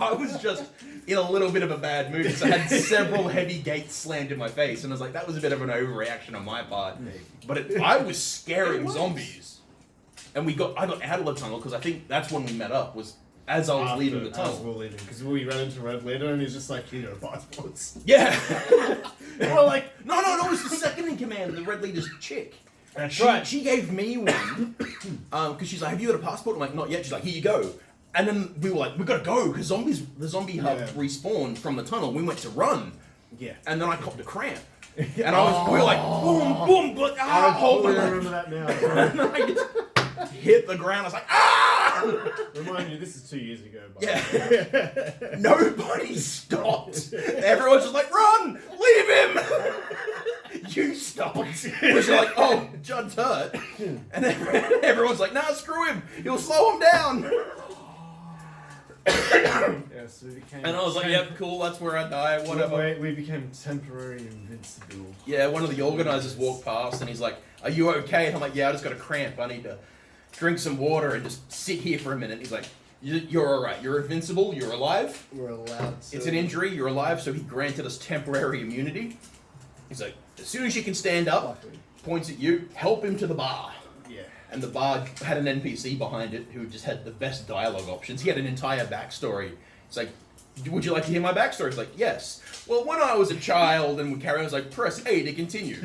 I was just in a little bit of a bad mood because I had several heavy gates slammed in my face, and I was like, that was a bit of an overreaction on my part. But I was scaring zombies. And I got out of the tunnel because I think that's when we met up, was as I was leaving the tunnel. As we were leaving, because we ran into Red later, and he's just like, you know, passports. Yeah. We're like, No, it was the second in command, the Red Leader's chick. that's right. She gave me one, because she's like, have you got a passport? I'm like, not yet. She's like, here you go. And then we were like, we gotta go, because the zombie hub respawned from the tunnel. We went to run. Yeah. And then I copped a cramp. And we were like, boom, boom, but I hold totally on. remember that now. And I just hit the ground. I was like, ah! Remind you, this is 2 years ago. But Yeah. Nobody stopped. Everyone's just like, run! Leave him! You stopped. Which are like, oh, Judd's hurt. And then everyone's like, nah, screw him. He'll slow him down. Yeah, so we became. And I was like, yep, cool, that's where I die, whatever. We became temporary invincible. Yeah, one of the organizers walked past and he's like, are you okay? And I'm like, yeah, I just got a cramp. I need to drink some water and just sit here for a minute. He's like, you're alright. You're invincible. You're alive. We're allowed to. It's an injury. You're alive. So he granted us temporary immunity. He's like, as soon as you can stand up, points at you, help him to the bar. Yeah. And the bar had an NPC behind it who just had the best dialogue options. He had an entire backstory. It's like, would you like to hear my backstory? He's like, yes. Well, when I was a child and we carry on, I was like, press A to continue.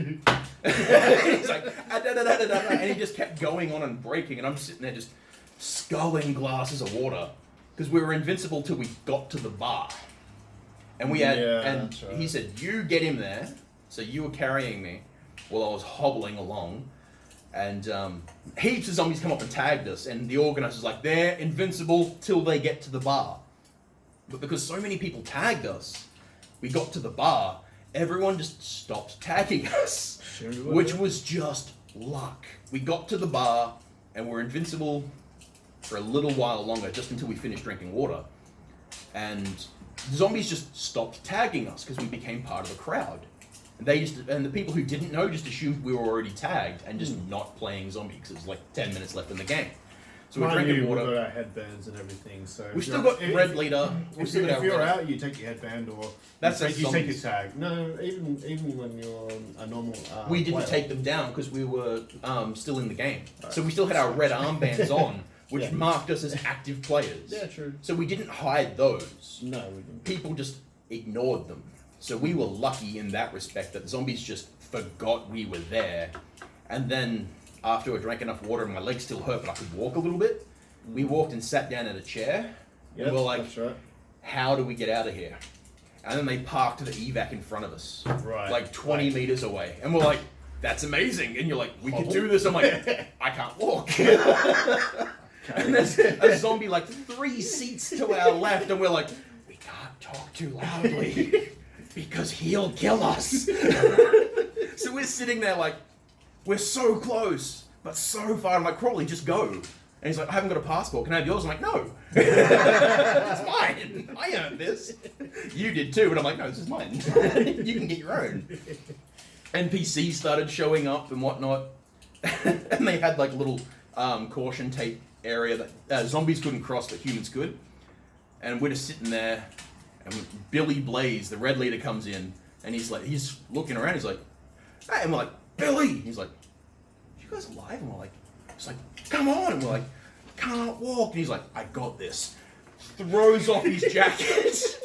He's like, and he just kept going on and breaking, and I'm sitting there just sculling glasses of water because we were invincible till we got to the bar. And we had, and right. He said, you get him there. So you were carrying me while I was hobbling along. And heaps of zombies come up and tagged us, and the organizer's like, they're invincible till they get to the bar. But because so many people tagged us, we got to the bar, everyone just stopped tagging us, which was just luck. We got to the bar, and we're invincible for a little while longer, just until we finished drinking water. and the zombies just stopped tagging us because we became part of the crowd. And the people who didn't know just assumed we were already tagged and just not playing zombie because there's like 10 minutes left in the game. So we're drinking water. We've got our headbands and everything. So we still got red leader. If you're out, you take your headband or you take your tag. No, even when you're a normal. We didn't player. take them down because we were still in the game. So we still had our red armbands on, which marked us as active players. Yeah, true. So we didn't hide those. No, we didn't. People just ignored them. So we were lucky in that respect that the zombies just forgot we were there. And then after I drank enough water and my legs still hurt but I could walk a little bit, we walked and sat down in a chair. Yep, and we're like, that's right. how do we get out of here? And then they parked the evac in front of us. Right. Like 20 meters away. And we're like, that's amazing. And you're like, we can do this. I'm like, I can't walk. And there's a zombie like 3 seats to our left and we're like, we can't talk too loudly. Because he'll kill us. So we're sitting there like, we're so close, but so far. I'm like, Crawley, just go. And he's like, I haven't got a passport. Can I have yours? I'm like, no. It's mine. I earned this. You did too. And I'm like, no, this is mine. You can get your own. NPCs started showing up and whatnot. And they had like a little caution tape area that zombies couldn't cross, but humans could. And we're just sitting there. And Billy Blaze, the red leader, comes in, and he's looking around, he's like, hey, and we're like, Billy! He's like, you guys alive? And we're like, he's like, come on! And we're like, can't walk. And he's like, I got this. Throws off his jacket,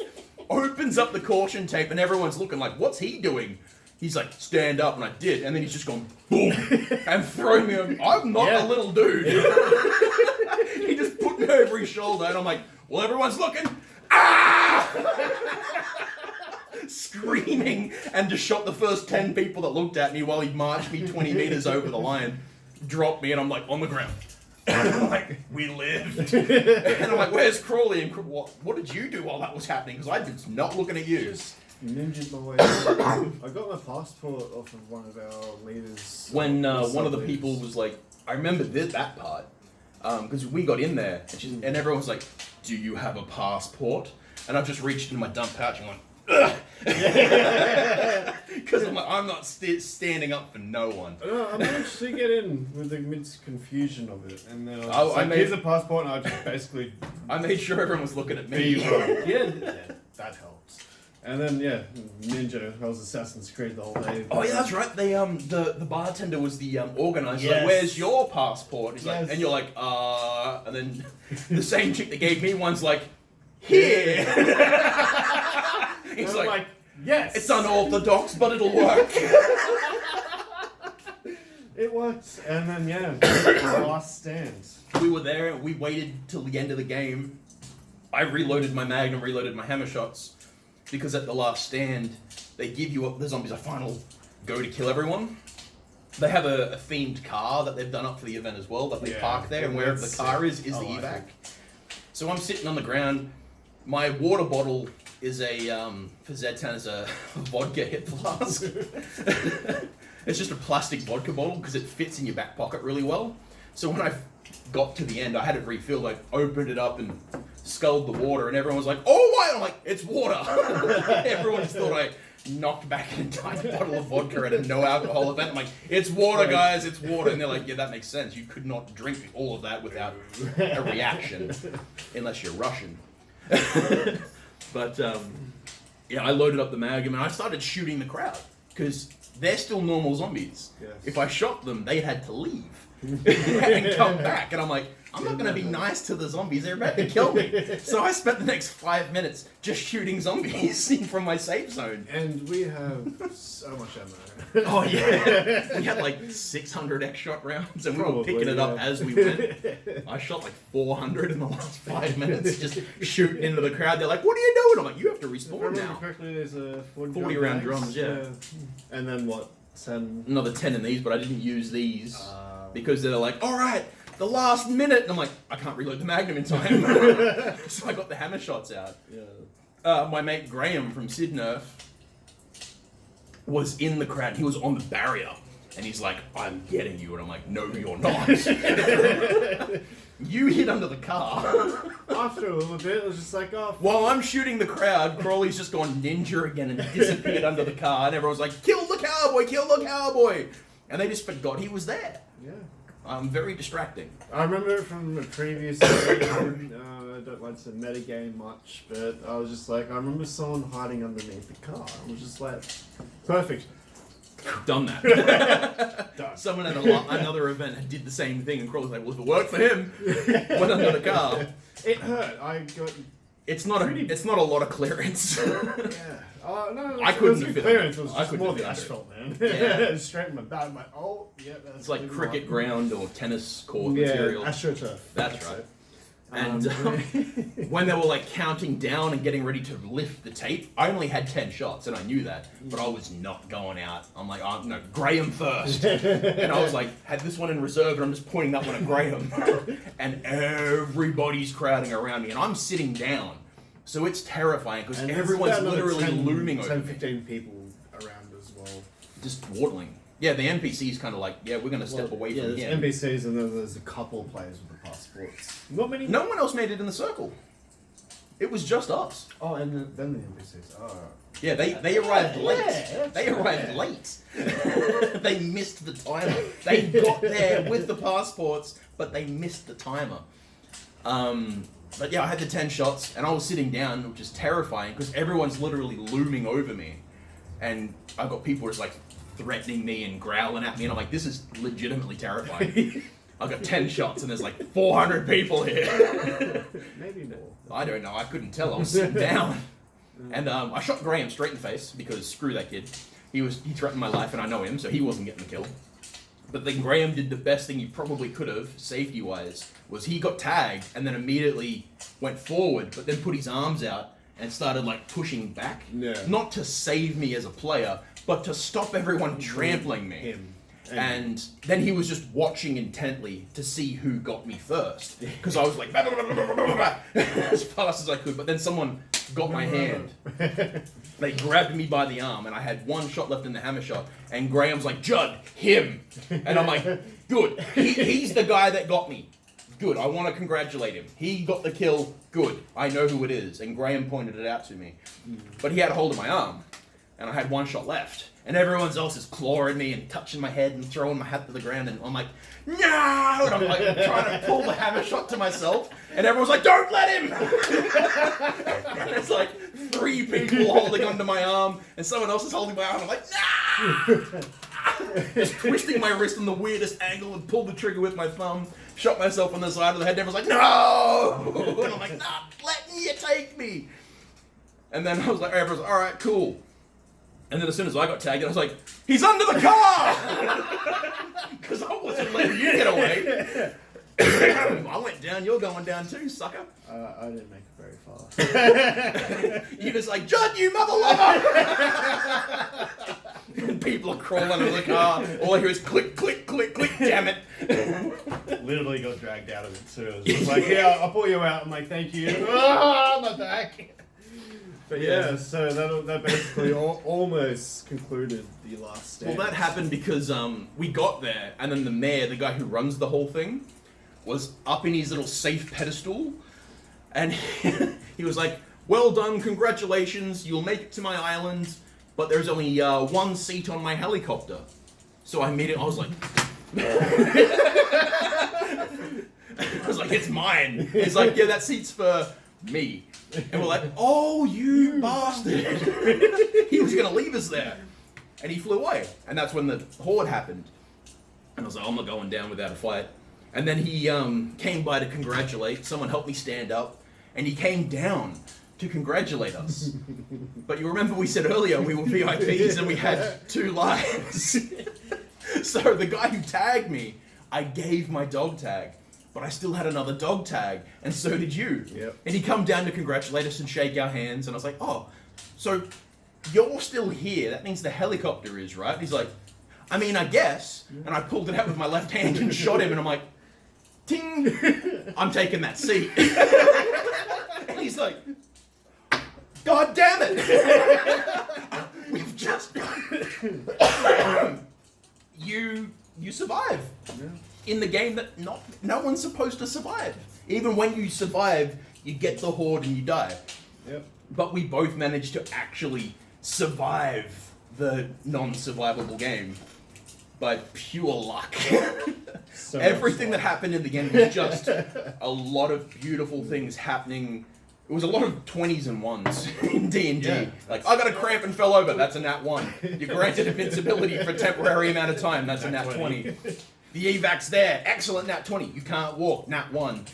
opens up the caution tape, and everyone's looking like, what's he doing? He's like, stand up, and I did, and then he's just gone, boom, and thrown me over. I'm not a little dude. He just put me over his shoulder, and I'm like, well, everyone's looking. Screaming, and just shot the first 10 people that looked at me while he marched me 20 meters over the line, dropped me, and I'm like, on the ground. And I'm like, we lived. And I'm like, where's Crawley? And what did you do while that was happening? Because I was not looking at you. Just ninja'd my way through. I got my passport off of one of our leaders. When one of the people was like, I remember that part, because we got in there, and everyone was like, do you have a passport? And I've just reached into my dump pouch and went, ugh! Because I'm like, I'm not standing up for no one. I managed to get in with the midst confusion of it. And then here's a passport, and I just basically... I made sure everyone was looking at me. Yeah, that helps. And then, Ninja, I was Assassin's Creed the whole day. Oh yeah, that's right. They the bartender was the organizer. Yes. Like, where's your passport? He's like, and you're like, and then the same chick that gave me one's like, here. He's like, yes, it's unorthodox, but it'll work. It worked, and then last stand. We were there. We waited till the end of the game. I reloaded my magnum, reloaded my hammer shots. Because at the last stand, they give you the zombies a final go to kill everyone. They have a themed car that they've done up for the event as well, that they park there, and wherever the car is the evac. So I'm sitting on the ground. My water bottle is for Zedtown, is a vodka hip flask. It's just a plastic vodka bottle because it fits in your back pocket really well. So when I got to the end, I had it refilled. I opened it up and sculled the water, and everyone was like, oh my, I'm like, it's water. Everyone just thought I knocked back an entire bottle of vodka at a no alcohol event. I'm like, it's water, guys, it's water. And they're like, yeah, that makes sense. You could not drink all of that without a reaction, unless you're Russian. But I loaded up the magnum and I started shooting the crowd because they're still normal zombies. Yes. If I shot them, they had to leave and come back, and I'm like, I'm not going to be nice to the zombies. They're about to kill me. So I spent the next 5 minutes just shooting zombies from my safe zone. And we have so much ammo. Oh, yeah. We had like 600 X-shot rounds, and we were picking it up as we went. I shot like 400 in the last 5 minutes, just shooting into the crowd. They're like, what are you doing? I'm like, you have to respawn now. Correctly, there's a 40 round drums, yeah. And then what? 10? Another 10 in these, but I didn't use these because they're like, all right, the last minute. And I'm like, I can't reload the magnum in time. So I got the hammer shots out. Yeah. My mate Graham from Sidnerf was in the crowd. He was on the barrier. And he's like, I'm getting you. And I'm like, no, you're not. You hid under the car. After a little bit, it was just like, oh, While I'm shooting the crowd, Crawley's just gone ninja again and disappeared under the car, and everyone's like, kill the cowboy, kill the cowboy! And they just forgot he was there. yeah. Very distracting. I remember it from the previous game. I don't like to metagame much, but I was just like, I remember someone hiding underneath the car. I was just like, perfect. Done that. Done. Someone at another event did the same thing, and Crawley's like, well, if it worked for him, went under the car. It hurt. I got. It's not a lot of clearance. Yeah. No, I couldn't it was fit clearance. under It was I just couldn't more fit the under asphalt, man. Yeah. Straight in my back. I'm like, oh, yeah. That's It's like really cricket hot. ground or tennis court Yeah, material. AstroTurf. That's right. it. And when they were like counting down and getting ready to lift the tape, I only had 10 shots and I knew that, but I was not going out. I'm like, oh no, Graham first. And I was like, had this one in reserve and I'm just pointing that one at Graham. And everybody's crowding around me and I'm sitting down. So it's terrifying because And there's everyone's about another literally 10, looming over 10, me. 15 people around as well. Just waddling. Yeah, the NPC's kind of like, yeah, we're going to step away yeah, from there's here. NPCs and then there's a couple players with the passports. Not many. No one else made it in the circle. It was just us. Oh, and then the NPCs. Oh. Yeah, they arrived late. yeah, They arrived late. They missed the timer. They got there with the passports, but they missed the timer. But yeah, I had the 10 shots, and I was sitting down, which is terrifying because everyone's literally looming over me, and I've got people just like threatening me and growling at me, and I'm like, this is legitimately terrifying. I've got 10 shots, and there's like 400 people here. Maybe more. I don't know. I couldn't tell. I was sitting down. And I shot Graham straight in the face because screw that kid. He threatened my life and I know him, so he wasn't getting the kill. But then Graham did the best thing he probably could have, safety-wise, was he got tagged and then immediately went forward, but then put his arms out and started like pushing back. Yeah. Not to save me as a player, but to stop everyone trampling me. Him. And then he was just watching intently to see who got me first. Because I was like, bah, bah, bah, bah, bah, bah, bah, as fast as I could. But then someone got my hand. They grabbed me by the arm, and I had one shot left in the hammer shot. And Graham's like, Judd, him. And I'm like, good. He's the guy that got me. Good. I want to congratulate him. He got the kill. Good. I know who it is. And Graham pointed it out to me. But he had a hold of my arm. And I had one shot left. And everyone else is clawing me and touching my head and throwing my hat to the ground. And I'm like, no! And I'm like trying to pull the hammer shot to myself. And everyone's like, don't let him! And there's like 3 people holding onto my arm. And someone else is holding my arm. I'm like, no! Just twisting my wrist in the weirdest angle and pulled the trigger with my thumb. Shot myself on the side of the head. And everyone's like, no! And I'm like, nah, let you take me! And then I was like, everyone's like, all right, cool. And then as soon as I got tagged, I was like, he's under the car! Because I wasn't letting you get away. I went down, you're going down too, sucker. I didn't make it very far. You're just like, Judd, you mother lover! And people are crawling under the car. All I hear is click, click, click, click, damn it. Literally got dragged out of it too. It was just like, yeah, I'll pull you out. I'm like, thank you. Ah, my back. But yeah, so that basically almost concluded the last stand. Well, that happened because we got there, and then the mayor, the guy who runs the whole thing, was up in his little safe pedestal, and he was like, well done, congratulations, you'll make it to my island, but there's only 1 seat on my helicopter. So I was like... I was like, it's mine. He's like, yeah, that seat's for me. And we're like, oh, you bastard. He was going to leave us there. And he flew away. And that's when the horde happened. And I was like, I'm not going down without a fight. And then he came by to congratulate. Someone helped me stand up. And he came down to congratulate us. But you remember we said earlier we were VIPs and we had 2 lives. So the guy who tagged me, I gave my dog tag. But I still had another dog tag, and so did you. Yep. And he come down to congratulate us and shake our hands, and I was like, oh, so you're still here. That means the helicopter is, right? And he's like, I mean, I guess. And I pulled it out with my left hand and shot him, and I'm like, ting, I'm taking that seat. And he's like, God damn it. We've just... you survive. Yeah. in the game that no one's supposed to survive. Even when you survive, you get the horde and you die. Yep. But we both managed to actually survive the non-survivable game by pure luck. So Everything that happened in the game was just a lot of beautiful things happening. It was a lot of 20s and 1s in D&D. Yeah, like, I got a cramp and fell over, that's a nat 1. You're granted invincibility for a temporary amount of time, that's a nat 20. The evac's there, excellent nat 20. You can't walk, nat 1.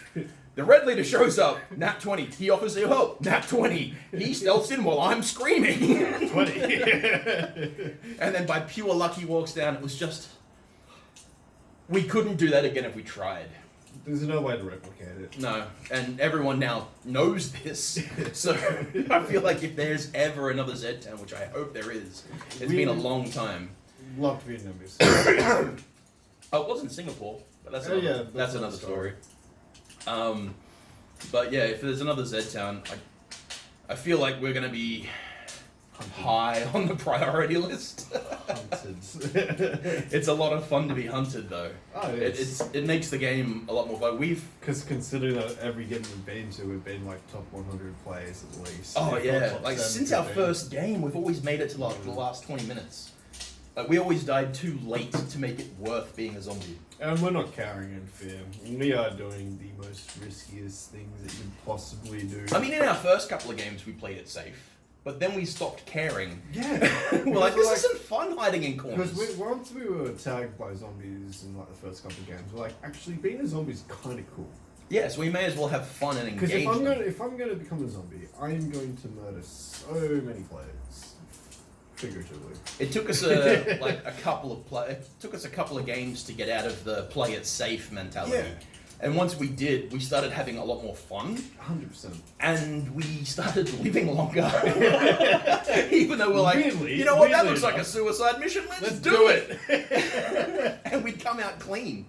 The red leader shows up, nat 20. He offers you help, nat 20. He stealths in while I'm screaming. 20. And then by pure luck he walks down. It was just... We couldn't do that again if we tried. There's no way to replicate it. No, and everyone now knows this. So I feel like if there's ever another Zedtown, which I hope there is, it's been a long time. Love to be in numbers. Oh, it was in Singapore, but that's another story. But yeah, if there's another Zedtown, I feel like we're gonna be high on the priority list. Hunted. It's a lot of fun to be hunted, though. Oh, it is. It makes the game a lot more fun. Because considering that every game we've been to, we've been like top 100 players at least. Oh If not yeah, top like 10, since our 15. first game, we've always made it to like the last 20 minutes. Like we always died too late to make it worth being a zombie. And we're not cowering in fear. We are doing the most riskiest things that you could possibly do. I mean, in our first couple of games, we played it safe. But then we stopped caring. Yeah. We're like, this isn't fun hiding in corners. Because once we were tagged by zombies in like the first couple of games, we're like, actually being a zombie is kind of cool. Yeah, so we may as well have fun and engage. Because if I'm going to become a zombie, I'm going to murder so many players, figuratively. It took us a couple of games to get out of the play it safe mentality. Yeah. And once we did, we started having a lot more fun. 100%. And we started living longer. Even though we're like, Weirdly, you know what, that weirdly looks like a enough. suicide mission, let's do it! And we'd come out clean.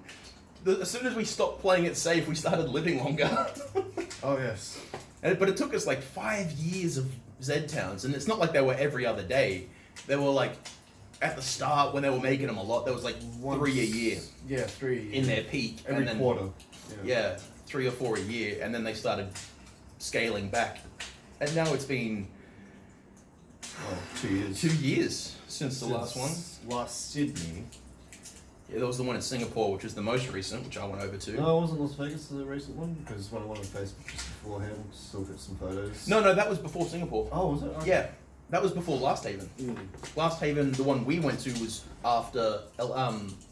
As soon as we stopped playing it safe, we started living longer. Oh, yes. But it took us like 5 years of Zedtowns, and it's not like they were every other day. They were like, at the start, when they were making them a lot, there was like 3 a year. Yeah, 3 In their peak. every and then, quarter. Yeah, 3 or 4 a year, and then they started scaling back. And now it's been 2 years. 2 years since the last one. Last Sydney. Yeah, there was the one in Singapore, which was the most recent, which I went over to. No, it wasn't Las Vegas the recent one, because when I went on Facebook just beforehand, still got some photos. No, that was before Singapore. Oh, was it? Okay. Yeah, that was before Last Haven. Last Haven, the one we went to, was after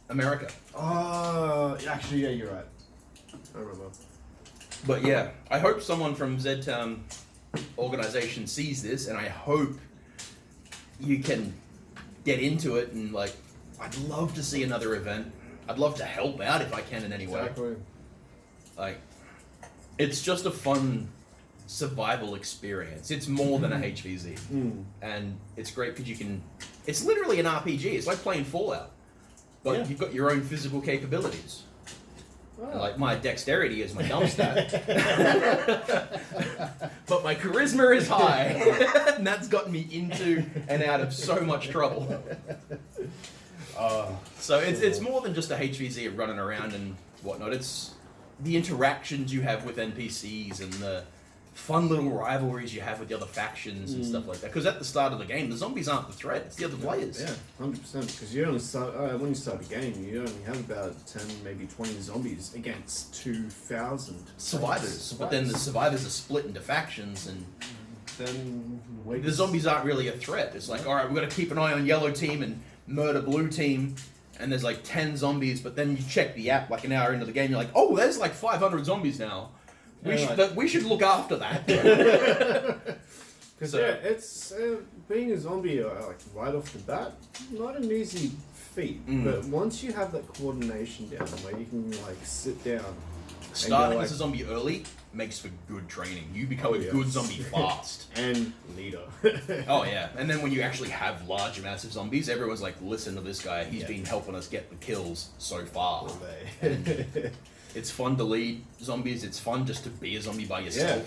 America. Actually, yeah, you're right. I remember. But yeah, I hope someone from Zedtown organization sees this, and I hope you can get into it and like. I'd love to see another event. I'd love to help out if I can in any way. Exactly. Like, it's just a fun survival experience. It's more than a HVZ. And it's great because you can... It's literally an RPG. It's like playing Fallout. But you've got your own physical capabilities. Oh. Like, my dexterity is my dump stat. But my charisma is high. And that's gotten me into and out of so much trouble. So it's more than just a HVZ of running around and whatnot. It's the interactions you have with NPCs and the fun little rivalries you have with the other factions and stuff like that. Because at the start of the game, the zombies aren't the threat; it's the other players. Yeah, 100%. Because you only start when you start a game, you only have about 10, maybe 20 zombies against 2,000 Survivors. But then the survivors are split into factions, and then the zombies aren't really a threat. It's like, all right, we've got to keep an eye on yellow team and murder blue team, and there's like 10 zombies, but then you check the app like an hour into the game, you're like, oh, there's like 500 zombies now. We should look after that. Because it's being a zombie like right off the bat, not an easy feat. But once you have that coordination down, where you can like sit down. Starting as a zombie early makes for good training. You become a good zombie fast. And leader. Oh yeah, and then when you actually have large amounts of zombies, everyone's like, listen to this guy, he's been helping us get the kills so far. And it's fun to lead zombies, it's fun just to be a zombie by yourself.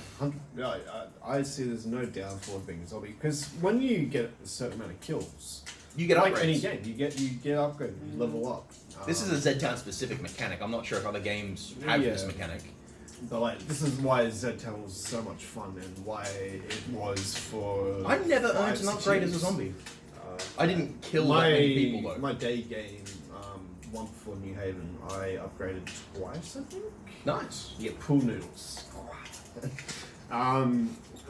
I see there's no downfall of being a zombie, because when you get a certain amount of kills, You get like upgrades. any game, you get upgraded, you level up. This is a Zedtown specific mechanic. I'm not sure if other games have this mechanic. But like, this is why Zedtown was so much fun and why it was for. I never earned 5, an 6 upgrade as a years. zombie. I didn't kill that many people though. My day game, one before New Haven, I upgraded twice, I think. Nice. You get pool noodles.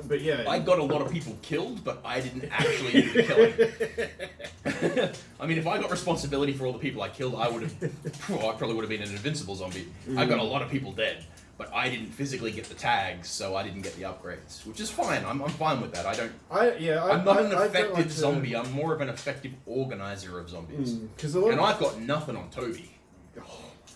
But yeah. I got a lot of people killed, but I didn't actually do the killing. I mean, if I got responsibility for all the people I killed, I probably would have been an invincible zombie. I got a lot of people dead, but I didn't physically get the tags, so I didn't get the upgrades, which is fine. I'm fine with that. I'm not an effective zombie. I'm more of an effective organizer of zombies. And I've got nothing on Toby.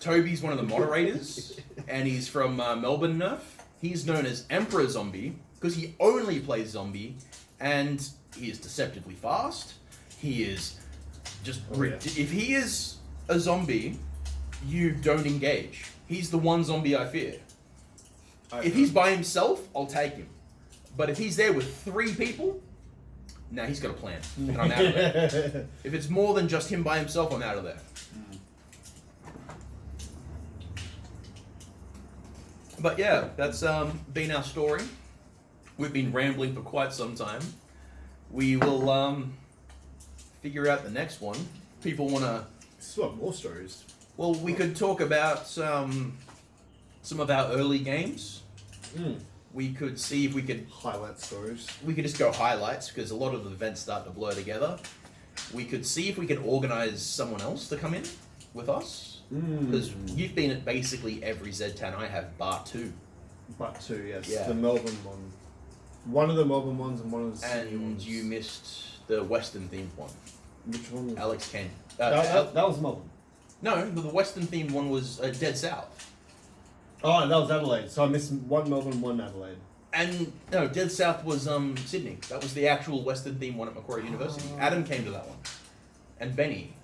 Toby's one of the moderators, and he's from Melbourne Nerf. He's known as Emperor Zombie because he only plays zombie, and he is deceptively fast. He is just if he is a zombie, you don't engage. He's the one zombie I fear. If he's by himself, I'll take him. But if he's there with 3 people, nah, he's got a plan, and I'm out of there. If it's more than just him by himself, I'm out of there. But yeah, that's been our story. We've been rambling for quite some time. We will figure out the next one. People want to... Swap more stories. Well, we could talk about some of our early games. We could see if we could... Highlight stories. We could just go highlights, because a lot of the events start to blur together. We could see if we could organise someone else to come in with us. Because you've been at basically every Zedtown I have, bar 2. Bar 2, yes. Yeah. The Melbourne one. One of the Melbourne ones and one of the Sydney ones. And you missed the Western themed one. Which one was Alex Kane. that was Melbourne. No, the Western themed one was Dead South. Oh, that was Adelaide. So I missed one Melbourne, one Adelaide. And no, Dead South was Sydney. That was the actual Western themed one at Macquarie University. Adam came to that one. And Benny.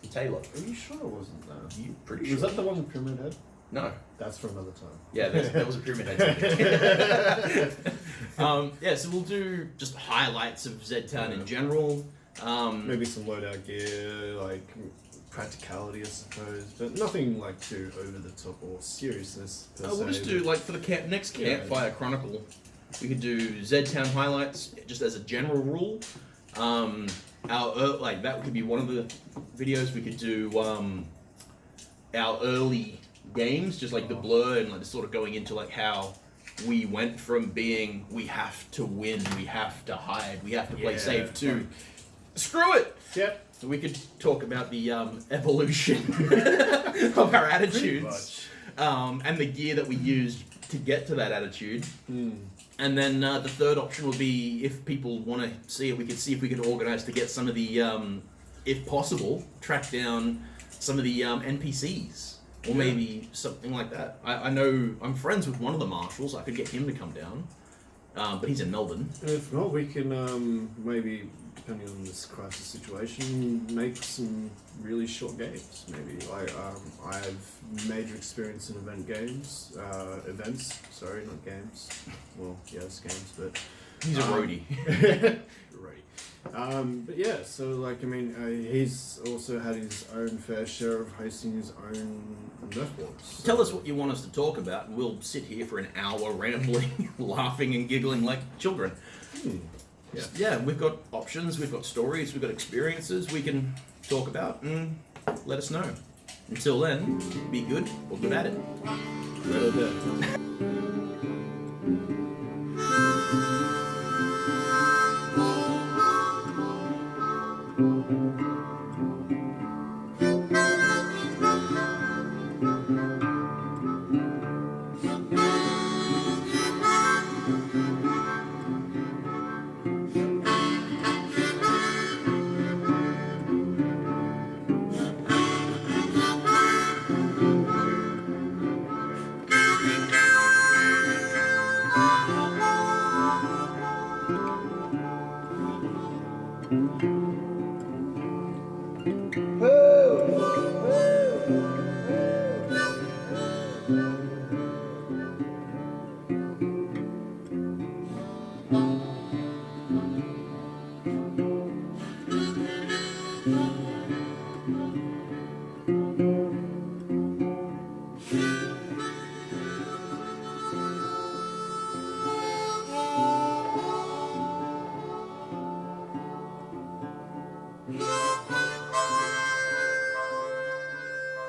And Taylor. Are you sure it wasn't that? You pretty sure? Was that the one with Pyramid Head? No. That's for another time. Yeah, that was a Pyramid Head. Yeah, so we'll do just highlights of Zedtown in general. Maybe some loadout gear, like practicality, I suppose, but nothing like too over the top or seriousness. We'll just do, like, for the next Campfire Chronicle, we could do Zedtown highlights just as a general rule. Like, that could be one of the videos. We could do our early games, just like the blur, and like sort of going into like how we went from being we have to win, we have to hide, we have to play safe to screw it. Yep. So we could talk about the evolution of our attitudes, and the gear that we used to get to that attitude. And then the third option would be, if people want to see it, we could see if we could organise to get some of the, if possible, track down some of the NPCs. Or maybe something like that. I know I'm friends with one of the marshals. I could get him to come down. But he's in Melbourne. And if not, we can maybe, depending on this crisis situation, make some really short games. Maybe I have major experience in events. Sorry, not games. Well, yes, games, but he's a roadie. Roadie. But yeah, so like I mean, he's also had his own fair share of hosting his own Nerf boards. So. Tell us what you want us to talk about, and we'll sit here for an hour rambling, laughing and giggling like children. Yeah, we've got options, we've got stories, we've got experiences we can talk about, and let us know. Until then, be good or good at it. Little bit.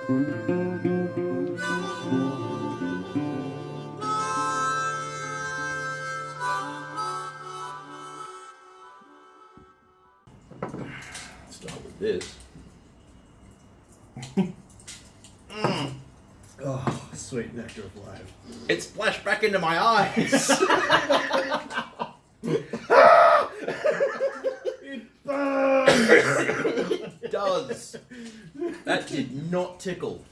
Start with this. Oh, sweet nectar of life. It splashed back into my eyes. It burns! It does. That did not tickle.